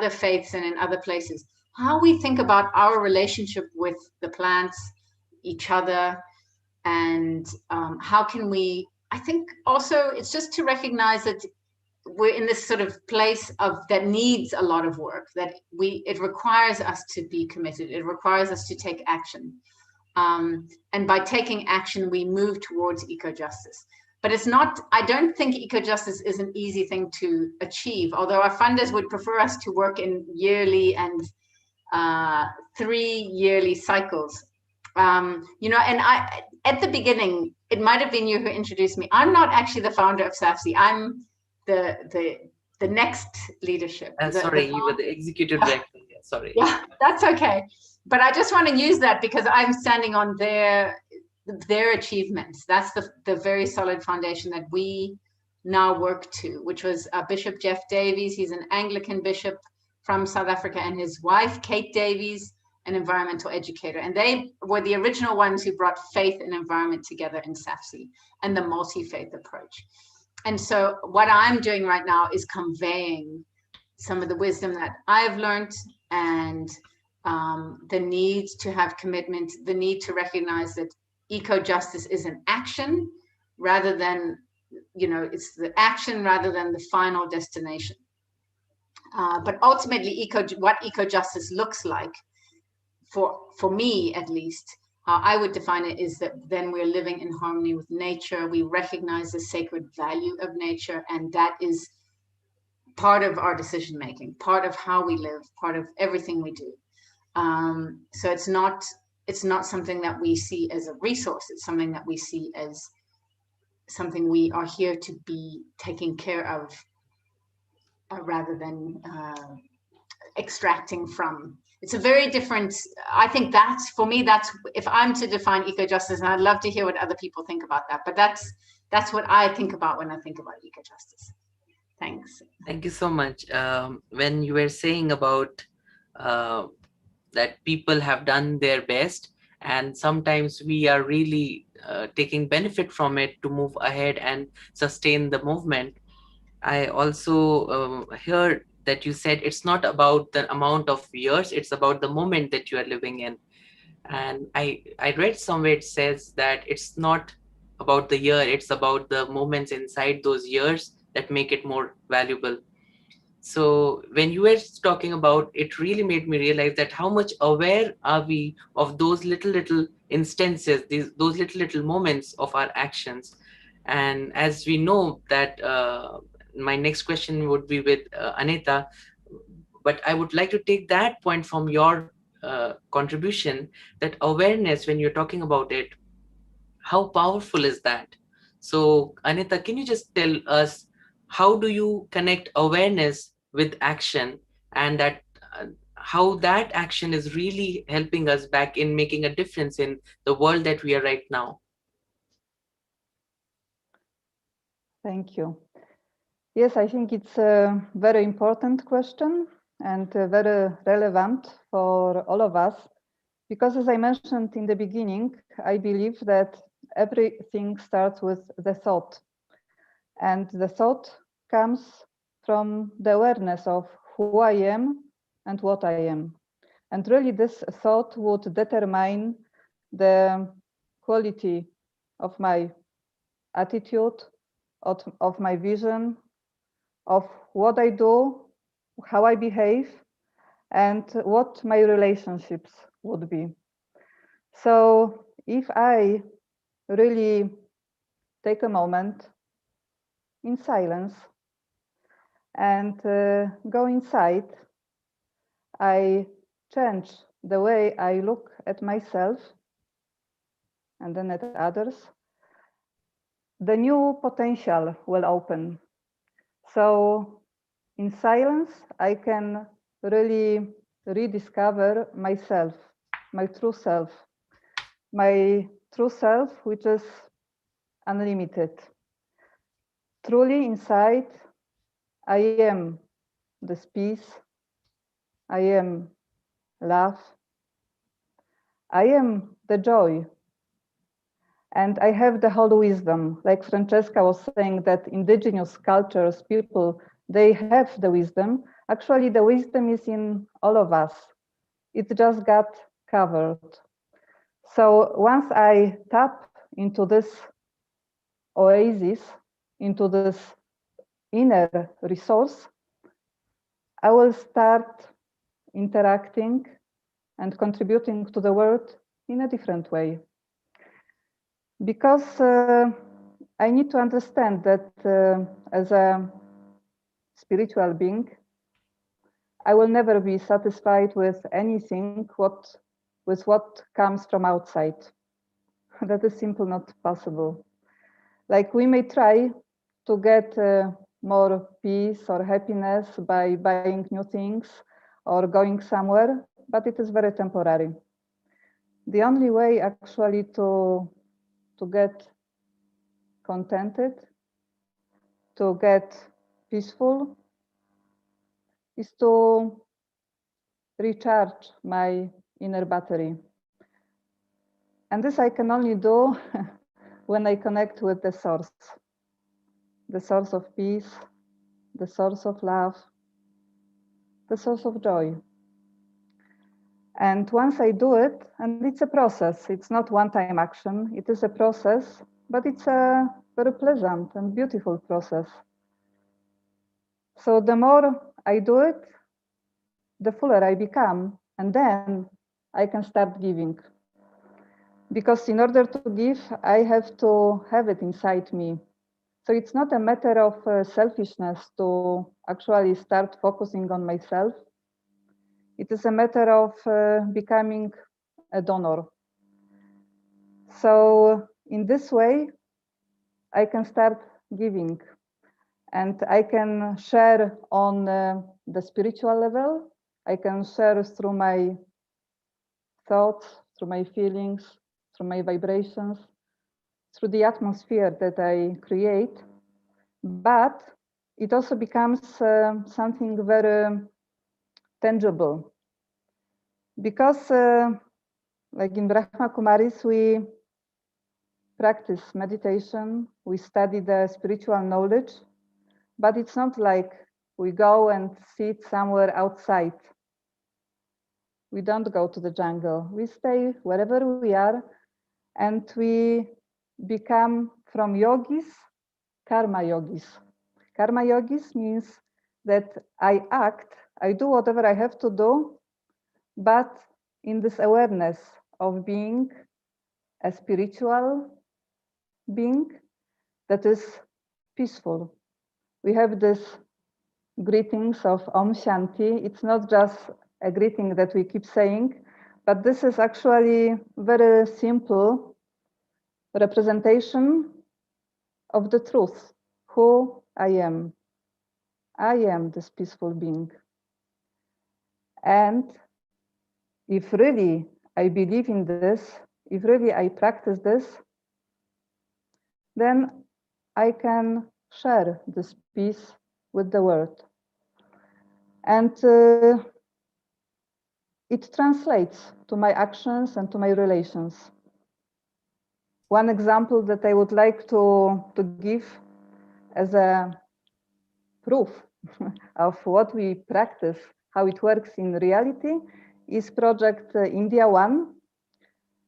faiths and in other places, how we think about our relationship with the plants, each other, and how can we, I think also it's just to recognize that we're in this sort of place of that needs a lot of work, that it requires us to be committed. It requires us to take action. And by taking action, we move towards eco-justice. But it's not, I don't think eco-justice is an easy thing to achieve, although our funders would prefer us to work in yearly and 3 yearly cycles. And at the beginning, it might have been you who introduced me. I'm not actually the founder of SAFSI. I'm the next leadership. You were the executive director. Yeah, sorry. Yeah, that's okay. But I just want to use that because I'm standing on their achievements. That's the very solid foundation that we now work to, which was Bishop Jeff Davies. He's an Anglican bishop from South Africa, and his wife, Kate Davies, an environmental educator. And they were the original ones who brought faith and environment together in SAFSI and the multi-faith approach. And so what I'm doing right now is conveying some of the wisdom that I've learned, and the need to have commitment, the need to recognize that eco-justice is an action rather than, it's the action rather than the final destination. But ultimately, what eco-justice looks like, for me at least, how I would define it is that then we're living in harmony with nature. We recognize the sacred value of nature, and that is part of our decision making, part of how we live, part of everything we do. So it's not something that we see as a resource. It's something that we see as something we are here to be taking care of, rather than extracting from. It's a very different, I think that's, for me, that's, if I'm to define eco-justice, and I'd love to hear what other people think about that, but that's what I think about when I think about eco-justice. Thanks. Thank you so much. When you were saying about that people have done their best, and sometimes we are really taking benefit from it to move ahead and sustain the movement, I also heard that you said it's not about the amount of years, it's about the moment that you are living in. And I read somewhere it says that it's not about the year, it's about the moments inside those years that make it more valuable. So when you were talking about it, really made me realize that how much aware are we of those little instances, those little moments of our actions. And as we know that my next question would be with Anita, but I would like to take that point from your contribution, that awareness, when you're talking about it, how powerful is that? So, Anita, can you just tell us, how do you connect awareness with action, and that how that action is really helping us back in making a difference in the world that we are right now? Thank you. Yes, I think it's a very important question and very relevant for all of us, because as I mentioned in the beginning, I believe that everything starts with the thought. And the thought comes from the awareness of who I am and what I am. And really this thought would determine the quality of my attitude, of my vision, of what I do, how I behave, and what my relationships would be. So if I really take a moment in silence and go inside, I change the way I look at myself and then at others, the new potential will open. So in silence, I can really rediscover myself, my true self, which is unlimited. Truly inside, I am this peace, I am love, I am the joy, and I have the whole wisdom. Like Francesca was saying, that indigenous cultures, people, they have the wisdom. Actually, the wisdom is in all of us. It just got covered. So once I tap into this oasis, into this inner resource, I will start interacting and contributing to the world in a different way. Because I need to understand that as a spiritual being, I will never be satisfied with anything with what comes from outside. That is simply not possible. Like we may try to get more peace or happiness by buying new things or going somewhere, but it is very temporary. The only way actually to get contented, to get peaceful, is to recharge my inner battery. And this I can only do when I connect with the source of peace, the source of love, the source of joy. And once I do it, and it's a process, it's not one-time action, it is a process, but it's a very pleasant and beautiful process. So the more I do it, the fuller I become, and then I can start giving. Because in order to give, I have to have it inside me. So it's not a matter of selfishness to actually start focusing on myself. It is a matter of becoming a donor. So in this way, I can start giving, and I can share on the spiritual level. I can share through my thoughts, through my feelings, through my vibrations, through the atmosphere that I create. But it also becomes something very tangible, because like in Brahma Kumaris, we practice meditation, we study the spiritual knowledge, but it's not like we go and sit somewhere outside. We don't go to the jungle. We stay wherever we are, and we become from yogis, karma yogis. Karma yogis means that I act, I do whatever I have to do, but in this awareness of being a spiritual being that is peaceful. We have this greetings of Om Shanti. It's not just a greeting that we keep saying, but this is actually very simple representation of the truth, who I am. I am this peaceful being. And if really I believe in this, if really I practice this, then I can share this peace with the world. And it translates to my actions and to my relations. One example that I would like to give as a proof of what we practice, how it works in reality, is project India One.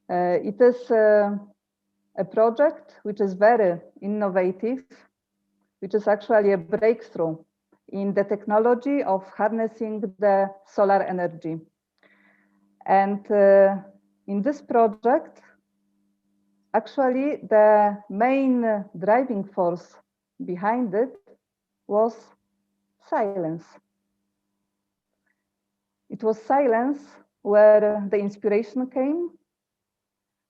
It is a project which is very innovative, which is actually a breakthrough in the technology of harnessing the solar energy. And in this project, actually the main driving force behind it was silence. It was silence where the inspiration came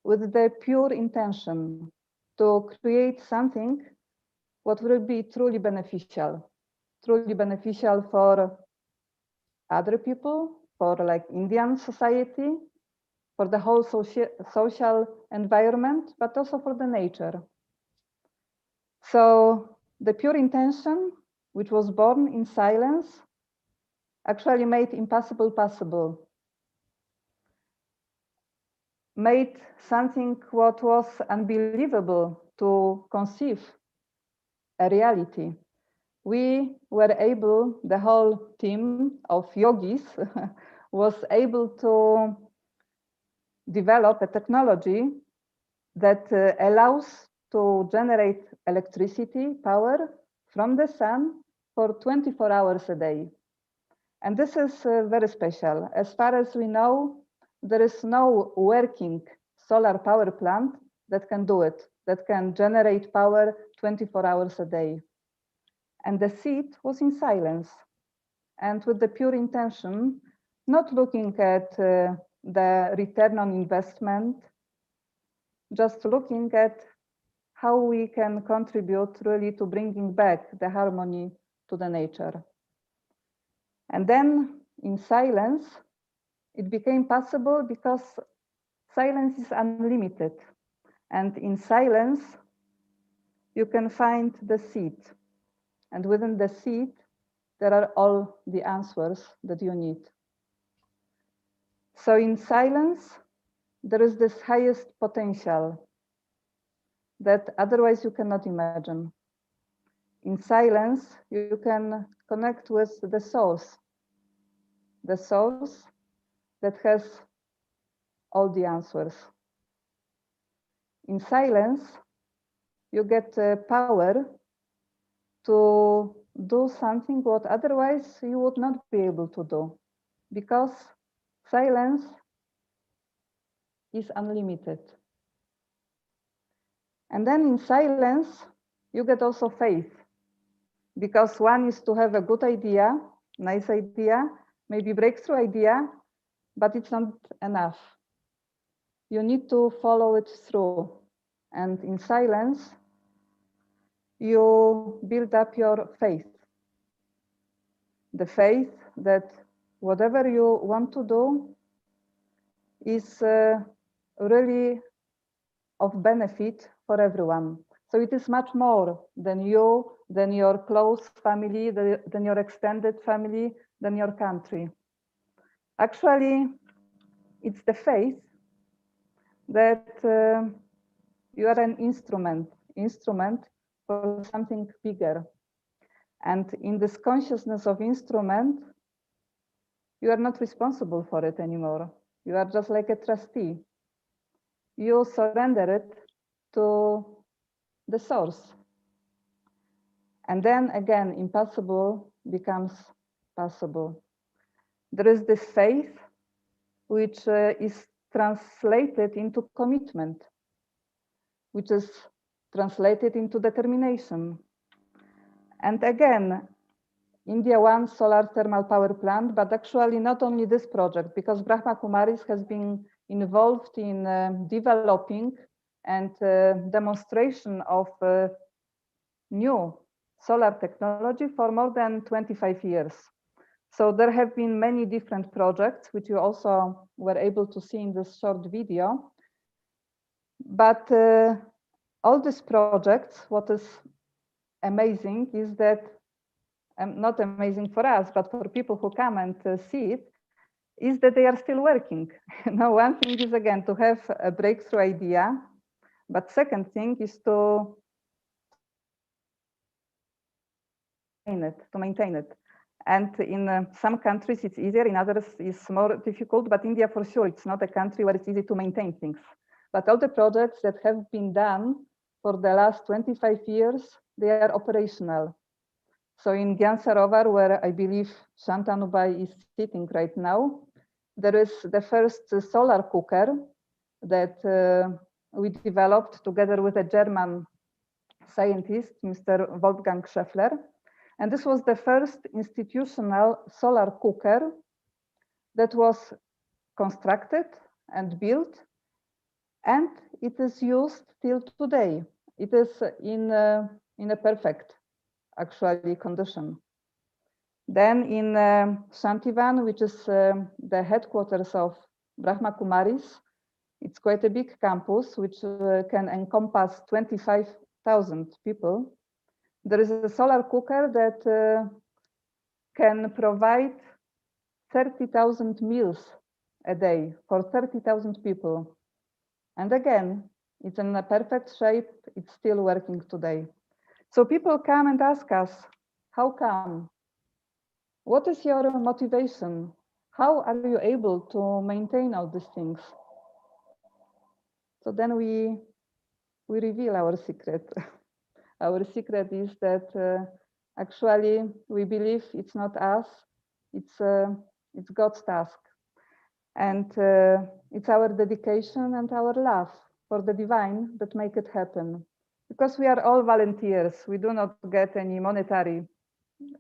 with the pure intention to create something what will be truly beneficial for other people, for like Indian society, for the whole social environment, but also for the nature. So the pure intention, which was born in silence, actually made impossible possible, made something what was unbelievable to conceive a reality. We were able, the whole team of yogis was able to develop a technology that allows to generate electricity, power from the sun for 24 hours a day. And this is very special. As far as we know, there is no working solar power plant that can do it, that can generate power 24 hours a day. And the seed was in silence and with the pure intention, not looking at the return on investment, just looking at how we can contribute really to bringing back the harmony to the nature. And then in silence, it became possible because silence is unlimited. And in silence, you can find the seed. And within the seed, there are all the answers that you need. So in silence, there is this highest potential that otherwise you cannot imagine. In silence, you can connect with the source that has all the answers. In silence, you get power to do something what otherwise you would not be able to do, because silence is unlimited. And then in silence, you get also faith, because one is to have a good idea, nice idea, maybe breakthrough idea, but it's not enough. You need to follow it through. And in silence, you build up your faith. The faith that whatever you want to do is really of benefit for everyone. So it is much more than you, than your close family, than your extended family, than your country. Actually, it's the faith that you are an instrument for something bigger. And in this consciousness of instrument, you are not responsible for it anymore. You are just like a trustee. You surrender it to the source. And then again, impossible becomes possible. There is this faith which is translated into commitment, which is translated into determination. And again, India wants solar thermal power plant, but actually not only this project, because Brahma Kumaris has been involved in developing and demonstration of new solar technology for more than 25 years. So there have been many different projects, which you also were able to see in this short video. But all these projects, what is amazing is that, not amazing for us, but for people who come and see it, is that they are still working. Now, one thing is, again, to have a breakthrough idea, but second thing is to maintain it. And in some countries it's easier, in others it's more difficult, but India for sure, it's not a country where it's easy to maintain things. But all the projects that have been done for the last 25 years, they are operational. So in Gyan Sarovar, where I believe Shantanubai is sitting right now, there is the first solar cooker that we developed together with a German scientist, Mr. Wolfgang Scheffler. And this was the first institutional solar cooker that was constructed and built, and it is used till today. It is in a perfect, actually, condition. Then in Shantivan, which is the headquarters of Brahma Kumaris, it's quite a big campus, which can encompass 25,000 people. There is a solar cooker that can provide 30,000 meals a day for 30,000 people. And again, it's in a perfect shape. It's still working today. So people come and ask us, how come? What is your motivation? How are you able to maintain all these things? So then we reveal our secret. Our secret is that actually we believe it's not us, it's God's task. And it's our dedication and our love for the divine that make it happen. Because we are all volunteers, we do not get any monetary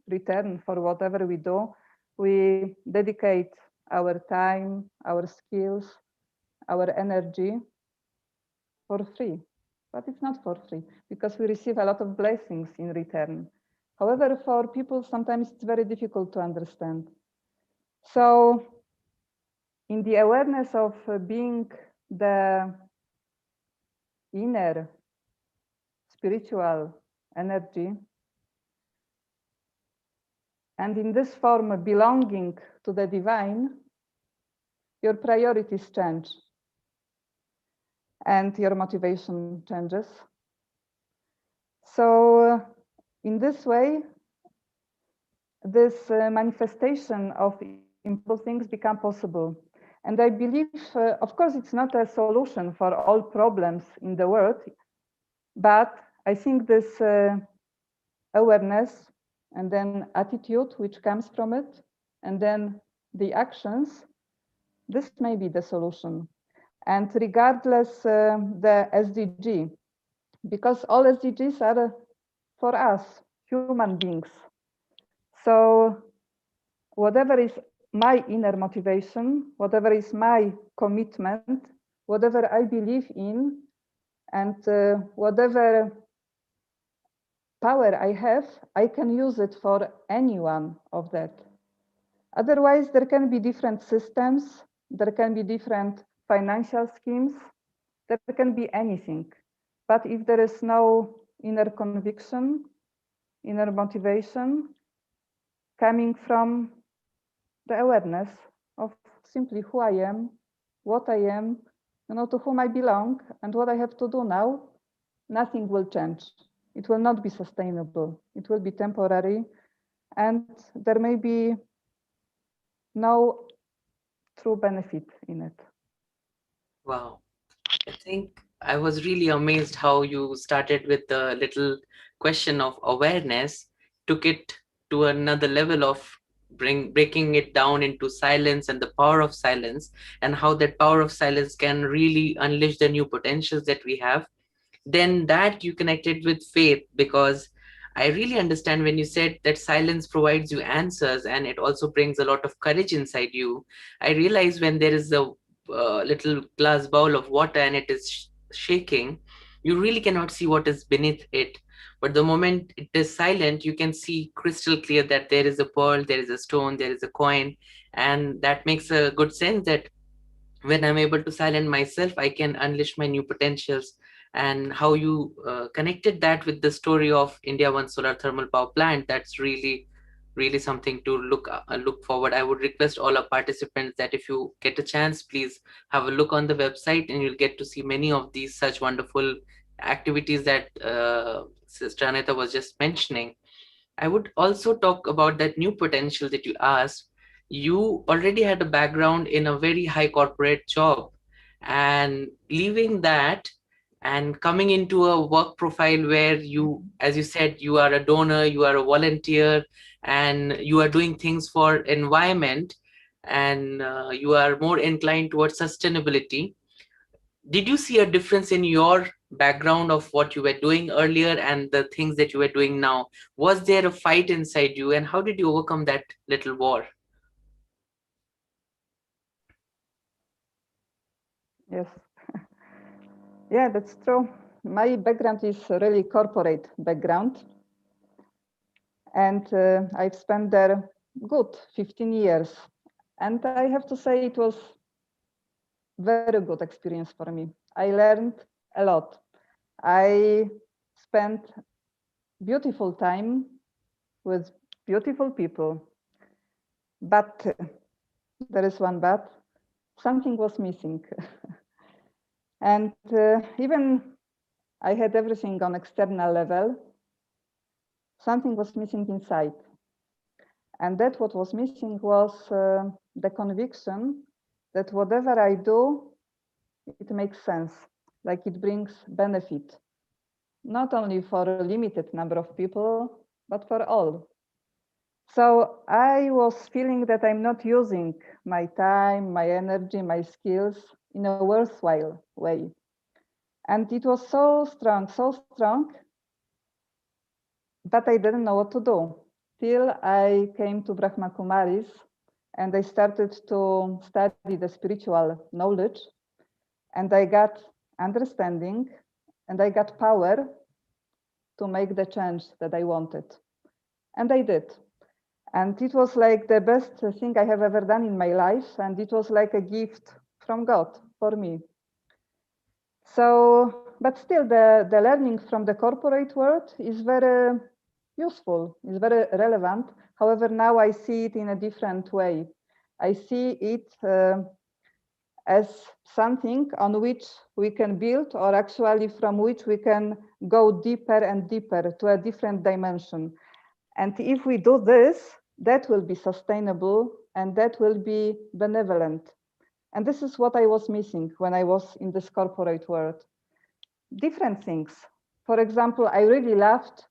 return for whatever we do. We dedicate our time, our skills, our energy for free. But it's not for free, because we receive a lot of blessings in return. However, for people, sometimes it's very difficult to understand. So in the awareness of being the inner spiritual energy, and in this form belonging to the divine, your priorities change and your motivation changes. So in this way, this manifestation of impossible things become possible. And I believe, of course, it's not a solution for all problems in the world, but I think this awareness and then attitude which comes from it, and then the actions, this may be the solution. And regardless the SDG, because all SDGs are for us, human beings. So whatever is my inner motivation, whatever is my commitment, whatever I believe in, and whatever power I have, I can use it for any one of that. Otherwise, there can be different systems, there can be different financial schemes, there can be anything. But if there is no inner conviction, inner motivation coming from the awareness of simply who I am, what I am, to whom I belong, and what I have to do now, nothing will change. it will not be sustainable. It will be temporary, and there may be no true benefit in it. Wow. I think I was really amazed how you started with the little question of awareness, took it to another level of breaking it down into silence and the power of silence, and how that power of silence can really unleash the new potentials that we have. Then that you connected with faith, because I really understand when you said that silence provides you answers and it also brings a lot of courage inside you. I realize when there is a little glass bowl of water and it is shaking, you really cannot see what is beneath it. But the moment it is silent, you can see crystal clear that there is a pearl, there is a stone, there is a coin. And that makes a good sense that when I'm able to silence myself, I can unleash my new potentials. And how you connected that with the story of India One solar thermal power plant, that's really, really something to look forward. I would request all our participants that if you get a chance, please have a look on the website, and you'll get to see many of these such wonderful activities that Sister Anita was just mentioning. I would also talk about that new potential that you asked. You already had a background in a very high corporate job, and leaving that and coming into a work profile where you, as you said, you are a donor, you are a volunteer, and you are doing things for environment, and you are more inclined towards sustainability. Did you see a difference in your background of what you were doing earlier and the things that you were doing now? Was there a fight inside you, and how did you overcome that little war? Yes. Yeah, that's true. My background is a really corporate background. And I've spent there good 15 years. And I have to say it was very good experience for me. I learned a lot. I spent beautiful time with beautiful people. But there is one but, something was missing. And even I had everything on external level, something was missing inside. And that what was missing was the conviction that whatever I do, it makes sense, like it brings benefit, not only for a limited number of people, but for all. So I was feeling that I'm not using my time, my energy, my skills in a worthwhile way. And it was so strong, but I didn't know what to do. Till I came to Brahma Kumaris and I started to study the spiritual knowledge, and I got understanding and I got power to make the change that I wanted. And I did. And it was like the best thing I have ever done in my life. And it was like a gift from God for me. So, but still the learning from the corporate world is very useful, is very relevant. However, now I see it in a different way. I see it as something on which we can build, or actually from which we can go deeper and deeper to a different dimension. And if we do this, that will be sustainable and that will be benevolent. And this is what I was missing when I was in this corporate world. Different things. For example, I really loved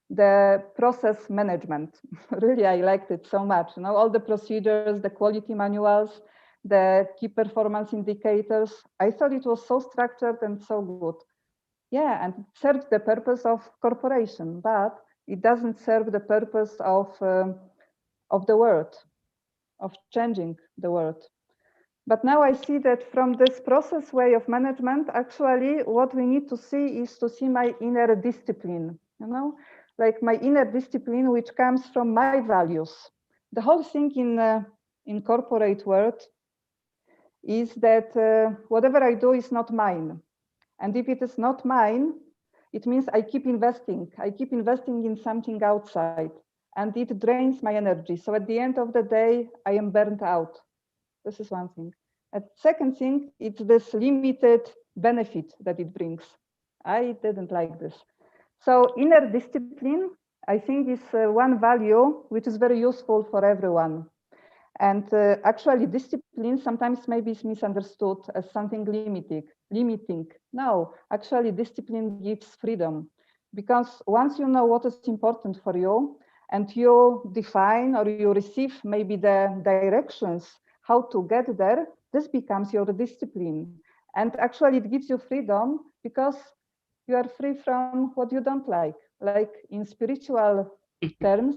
the process management. Really, I liked it so much. You know, all the procedures, the quality manuals, the key performance indicators. I thought it was so structured and so good. Yeah, and it served the purpose of corporation, but it doesn't serve the purpose of the world, of changing the world. But now I see that from this process way of management, actually what we need to see is to see my inner discipline, you know, like my inner discipline, which comes from my values. The whole thing in corporate world is that whatever I do is not mine. And if it is not mine, it means I keep investing. I keep investing in something outside, and it drains my energy. So at the end of the day, I am burnt out. This is one thing. And second thing, it's this limited benefit that it brings. I didn't like this. So inner discipline, I think, is one value which is very useful for everyone. And actually, discipline sometimes maybe is misunderstood as something limiting. No, actually, discipline gives freedom, because once you know what is important for you and you define or you receive maybe the directions how to get there, this becomes your discipline. And actually, it gives you freedom because you are free from what you don't like. Like in spiritual terms,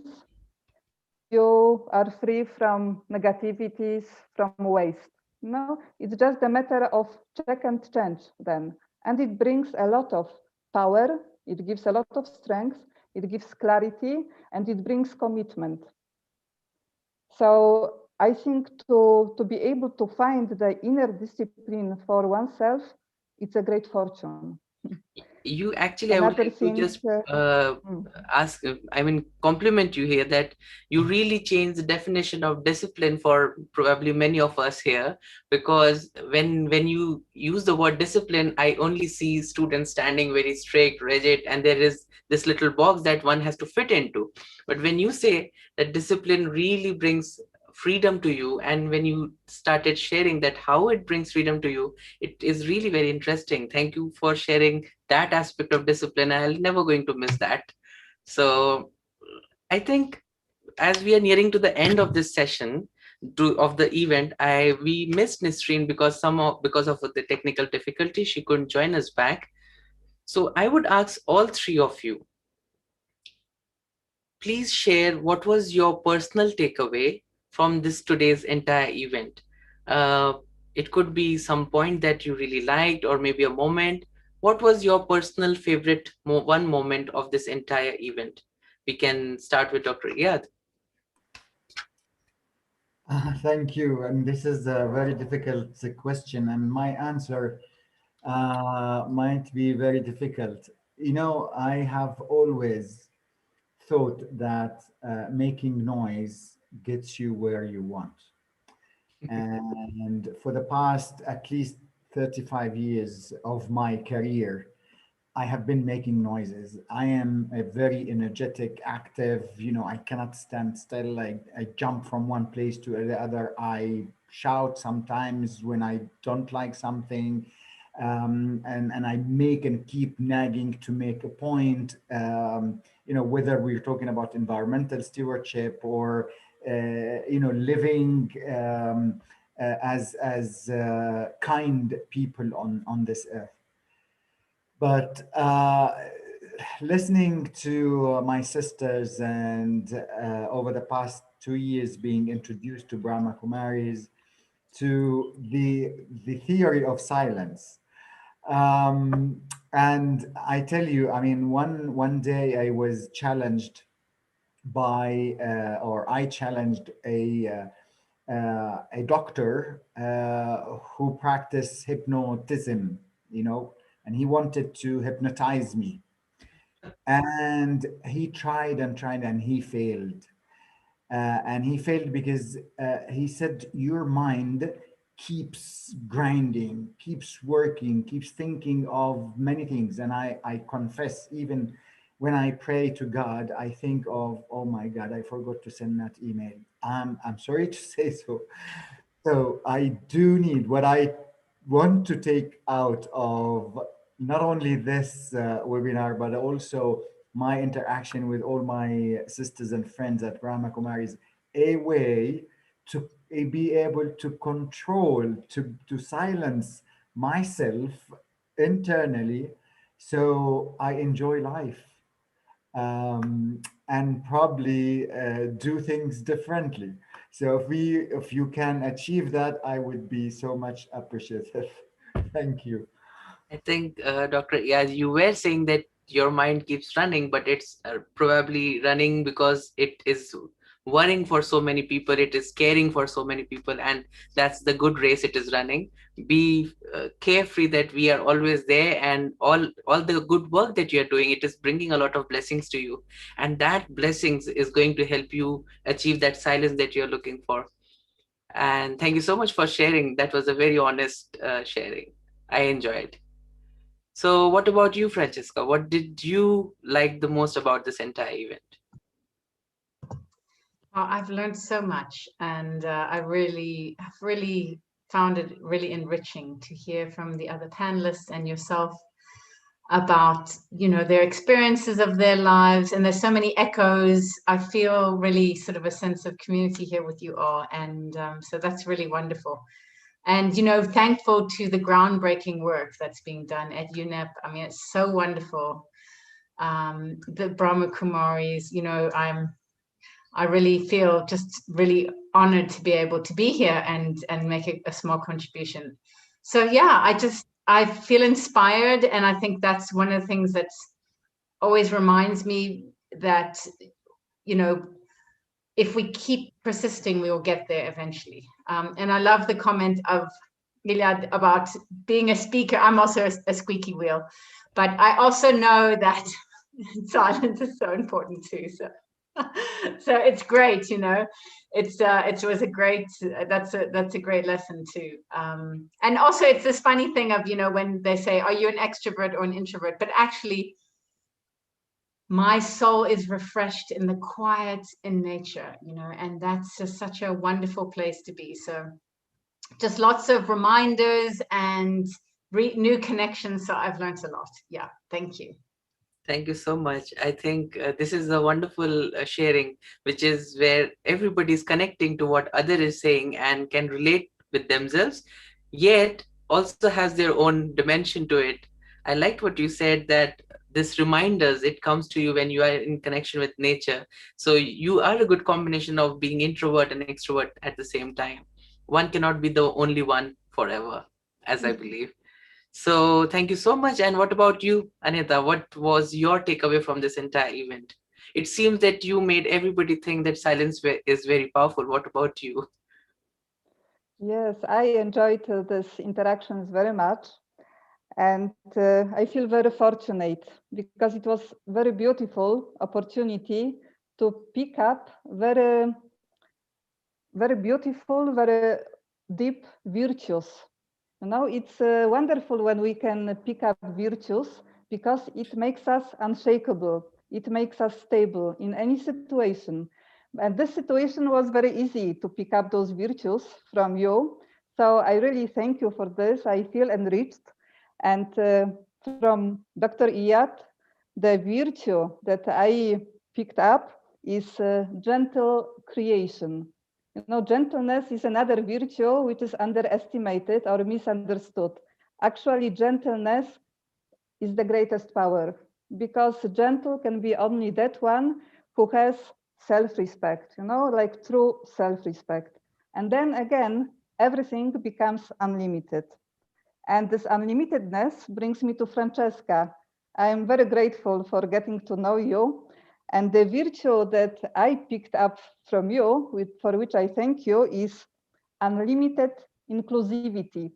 you are free from negativities, from waste. No, it's just a matter of check and change then. And it brings a lot of power, it gives a lot of strength, it gives clarity, and it brings commitment. So I think to be able to find the inner discipline for oneself, it's a great fortune. You actually, I would Another like to thing, just ask, I mean, compliment you here that you really changed the definition of discipline for probably many of us here, because when you use the word discipline, I only see students standing very strict, rigid, and there is this little box that one has to fit into. But when you say that discipline really brings freedom to you, and when you started sharing that how it brings freedom to you, it is really very interesting. Thank you for sharing that aspect of discipline. I'll never going to miss that. So I think as we are nearing to the end of this session of the event, we missed Nisreen because of the technical difficulty. She couldn't join us back. So I would ask all three of you, please share what was your personal takeaway from this today's entire event. Uh, it could be some point that you really liked, or maybe a moment. What was your personal favorite one moment of this entire event? We can start with Dr. Iyad. Thank you. And this is a very difficult question, and my answer might be very difficult. You know, I have always thought that making noise gets you where you want. And for the past at least 35 years of my career, I have been making noises. I am a very energetic, active, you know, I cannot stand still. I jump from one place to the other. I shout sometimes when I don't like something. And I make and keep nagging to make a point, you know, whether we're talking about environmental stewardship or, you know, living as kind people on this earth. But listening to my sisters and over the past 2 years being introduced to Brahma Kumaris, to the theory of silence. And I tell you, I mean, one day I was challenged by, or I challenged a doctor who practiced hypnotism, you know, and he wanted to hypnotize me. And he tried and tried and he failed. And he failed because he said, your mind keeps grinding, keeps working, keeps thinking of many things. And I confess, even when I pray to God, I think of, oh my God, I forgot to send that email. I'm sorry to say so. So I do need what I want to take out of not only this webinar, but also my interaction with all my sisters and friends at Brahma Kumaris, a way to be able to control, to silence myself internally so I enjoy life, and probably do things differently. So if you can achieve that, I would be so much appreciative. Thank you. I think, Dr. Iyad, you were saying that your mind keeps running, but it's probably running because it is worrying for so many people, it is caring for so many people, and that's the good race it is running. Be carefree that we are always there, and all the good work that you are doing, it is bringing a lot of blessings to you, and that blessings is going to help you achieve that silence that you're looking for. And thank you so much for sharing. That was a very honest sharing. I enjoyed. So what about you, Francesca? What did you like the most about this entire event? I've learned so much, and I have really found it really enriching to hear from the other panelists and yourself about, their experiences of their lives. And there's so many echoes. I feel really sort of a sense of community here with you all, and so that's really wonderful. And thankful to the groundbreaking work that's being done at UNEP. I mean, it's so wonderful. The Brahma Kumaris, I really feel just really honored to be able to be here and make a small contribution. So yeah, I feel inspired, and I think that's one of the things that's always reminds me that, if we keep persisting, we will get there eventually. And I love the comment of Iliad about being a speaker. I'm also a squeaky wheel, but I also know that silence is so important too. So it's great, it was a great, that's a great lesson too. And also it's this funny thing of, when they say, are you an extrovert or an introvert? But actually, my soul is refreshed in the quiet in nature, and that's just such a wonderful place to be. So just lots of reminders and new connections. So I've learned a lot. Yeah, thank you. Thank you so much. I think this is a wonderful sharing, which is where everybody's connecting to what other is saying and can relate with themselves, yet also has their own dimension to it. I liked what you said, that this reminders, it comes to you when you are in connection with nature. So you are a good combination of being introvert and extrovert at the same time. One cannot be the only one forever, as I believe. So thank you so much. And what about you, Anita? What was your takeaway from this entire event? It seems that you made everybody think that silence is very powerful. What about you? Yes, I enjoyed these interactions very much. And I feel very fortunate because it was very beautiful opportunity to pick up very, very beautiful, very deep virtues. It's wonderful when we can pick up virtues because it makes us unshakable. It makes us stable in any situation. And this situation was very easy to pick up those virtues from you. So I really thank you for this. I feel enriched. And from Dr. Iyad, the virtue that I picked up is gentle creation. Gentleness is another virtue which is underestimated or misunderstood. Actually, gentleness is the greatest power because gentle can be only that one who has self-respect, like true self-respect. And then again, everything becomes unlimited. And this unlimitedness brings me to Francesca. I am very grateful for getting to know you. And the virtue that I picked up from you, for which I thank you, is unlimited inclusivity.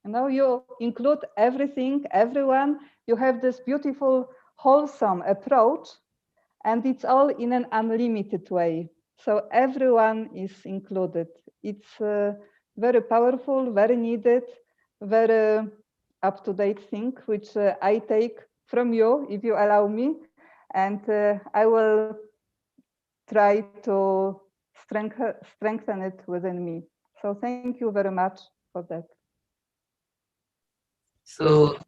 You include everything, everyone. You have this beautiful, wholesome approach, and it's all in an unlimited way. So everyone is included. It's very powerful, very needed, very up-to-date thing, which I take from you, if you allow me. And I will try to strengthen it within me. So thank you very much for that. So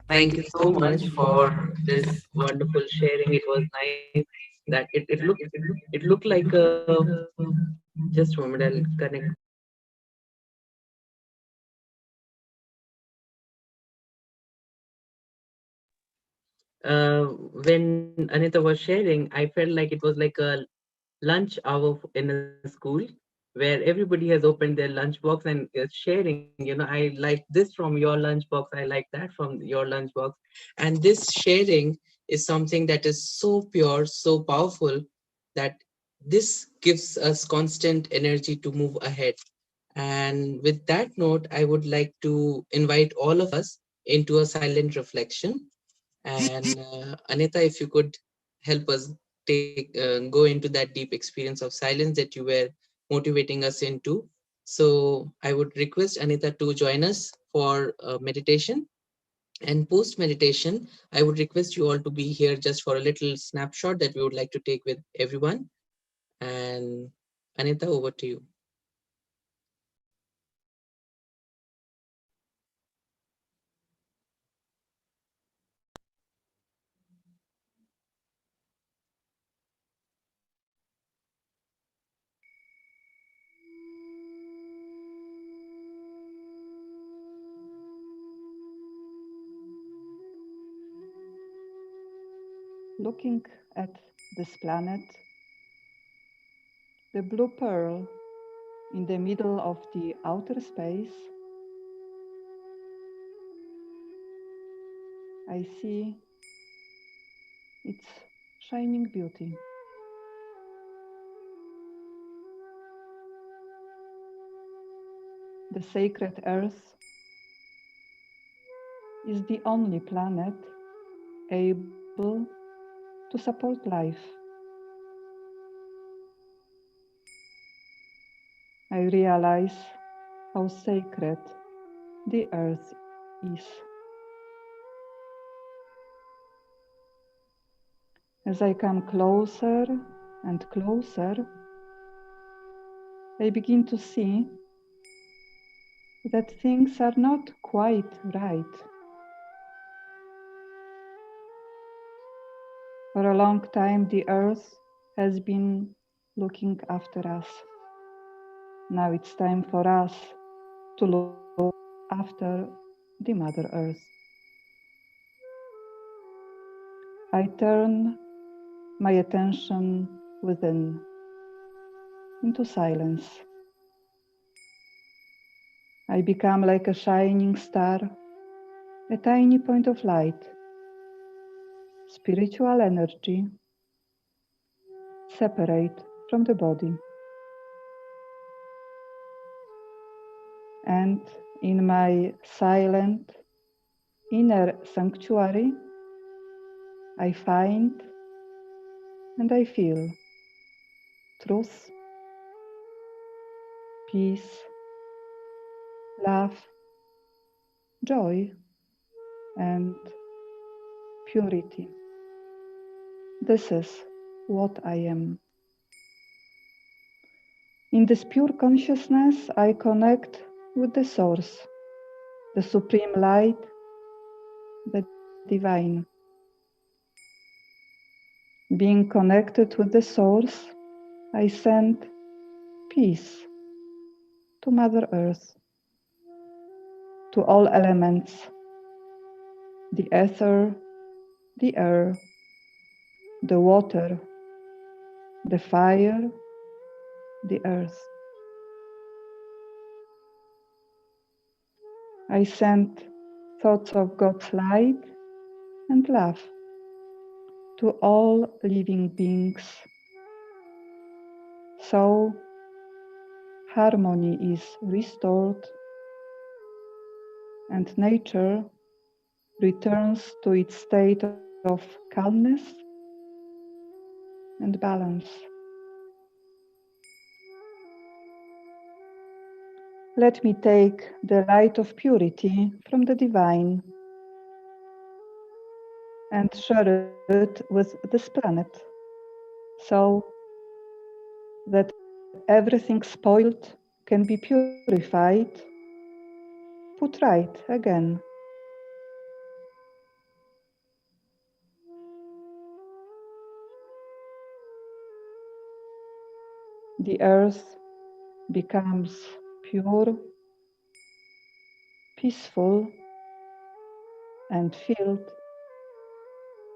thank you so much for this wonderful sharing. It was nice that it looked like a, just a moment, I'll connect. When Anita was sharing, I felt like it was like a lunch hour in a school where everybody has opened their lunchbox and is sharing. I like this from your lunchbox, I like that from your lunchbox. And this sharing is something that is so pure, so powerful, that this gives us constant energy to move ahead. And with that note, I would like to invite all of us into a silent reflection. And Anita, if you could help us go into that deep experience of silence that you were motivating us into. So I would request Anita to join us for meditation. And post meditation, I would request you all to be here just for a little snapshot that we would like to take with everyone. And Anita, over to you. Looking at this planet, the blue pearl in the middle of the outer space, I see its shining beauty. The sacred earth is the only planet able to support life. I realize how sacred the earth is. As I come closer and closer, I begin to see that things are not quite right. For a long time, the earth has been looking after us. Now it's time for us to look after the Mother Earth. I turn my attention within into silence. I become like a shining star, a tiny point of light, spiritual energy, separate from the body. And in my silent inner sanctuary, I find and I feel truth, peace, love, joy, and purity. This is what I am. In this pure consciousness, I connect with the source, the supreme light, the divine. Being connected with the source, I send peace to Mother Earth, to all elements, the ether, the air, the water, the fire, the earth. I send thoughts of God's light and love to all living beings. So harmony is restored and nature returns to its state of calmness and balance. Let me take the light of purity from the divine and share it with this planet, so that everything spoiled can be purified, put right again. The earth becomes pure, peaceful, and filled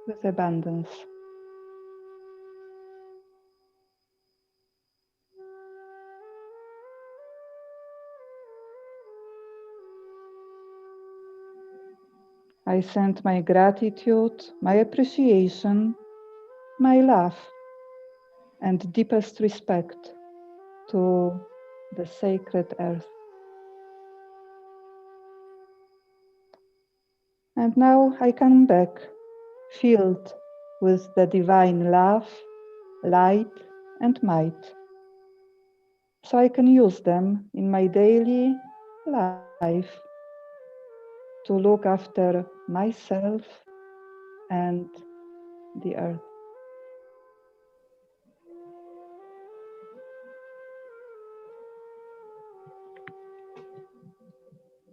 with abundance. I send my gratitude, my appreciation, my love, and deepest respect to the sacred earth. And now I come back, filled with the divine love, light, and might, so I can use them in my daily life to look after myself and the earth.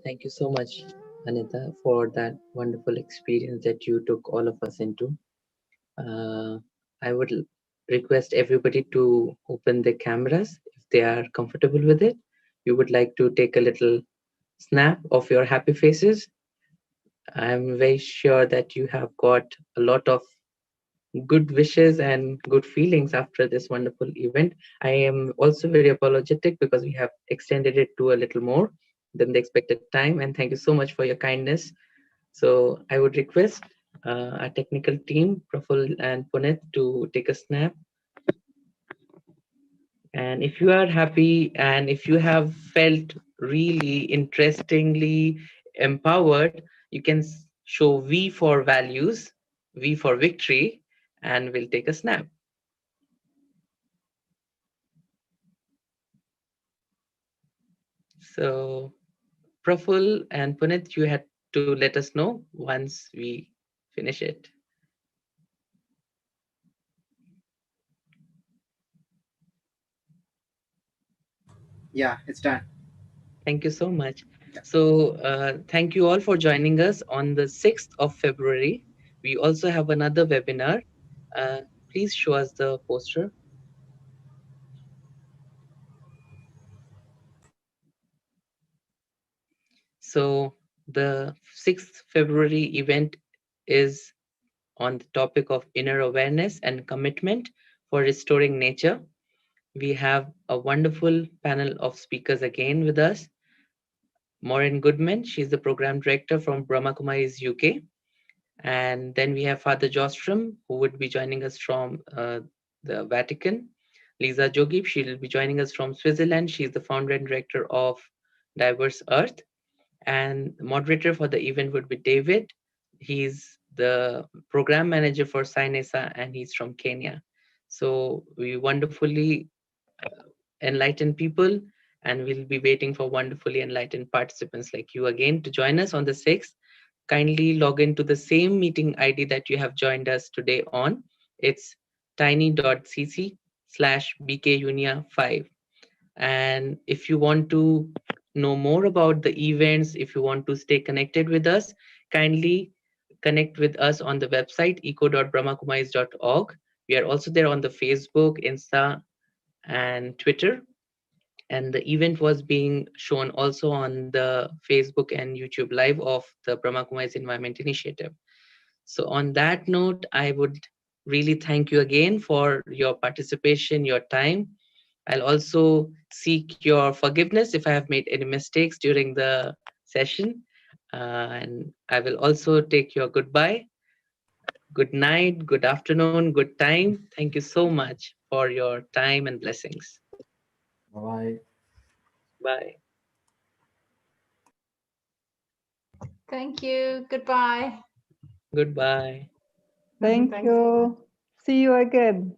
Thank you so much, Anita, for that wonderful experience that you took all of us into. I would request everybody to open their cameras if they are comfortable with it. You would like to take a little snap of your happy faces. I'm very sure that you have got a lot of good wishes and good feelings after this wonderful event. I am also very apologetic because we have extended it to a little more than the expected time. And thank you so much for your kindness. So I would request our technical team, Praful and Puneet, to take a snap. And if you are happy and if you have felt really interestingly empowered, you can show V for values, V for victory, and we'll take a snap. So Praful and Puneet, you had to let us know once we finish it. Yeah, it's done. Thank you so much. So thank you all for joining us on the 6th of February. We also have another webinar. Uh, please show us the poster. So the 6th February event is on the topic of inner awareness and commitment for restoring nature. We have a wonderful panel of speakers again with us. Maureen Goodman, she's the program director from Brahma Kumaris UK. And then we have Father Jostrom, who would be joining us from the Vatican. Lisa Jogib, she will be joining us from Switzerland. She's the founder and director of Diverse Earth. And the moderator for the event would be David. He's the program manager for Sinesa, and he's from Kenya. So we wonderfully enlighten people, and we'll be waiting for wonderfully enlightened participants like you again to join us on the 6th. Kindly log into the same meeting ID that you have joined us today on. It's tiny.cc/bkunia5. And if you want to know more about the events, if you want to stay connected with us, kindly connect with us on the website eco.brahmakumaris.org. We are also there on the Facebook, Insta, and Twitter. And the event was being shown also on the Facebook and YouTube live of the Brahma Kumaris Environment Initiative. So on that note, I would really thank you again for your participation, your time. I'll also seek your forgiveness if I have made any mistakes during the session. And I will also take your goodbye. Good night, good afternoon, good time. Thank you so much for your time and blessings. Bye. Bye. Thank you. Goodbye. Goodbye. Thank Thanks. you. See you again.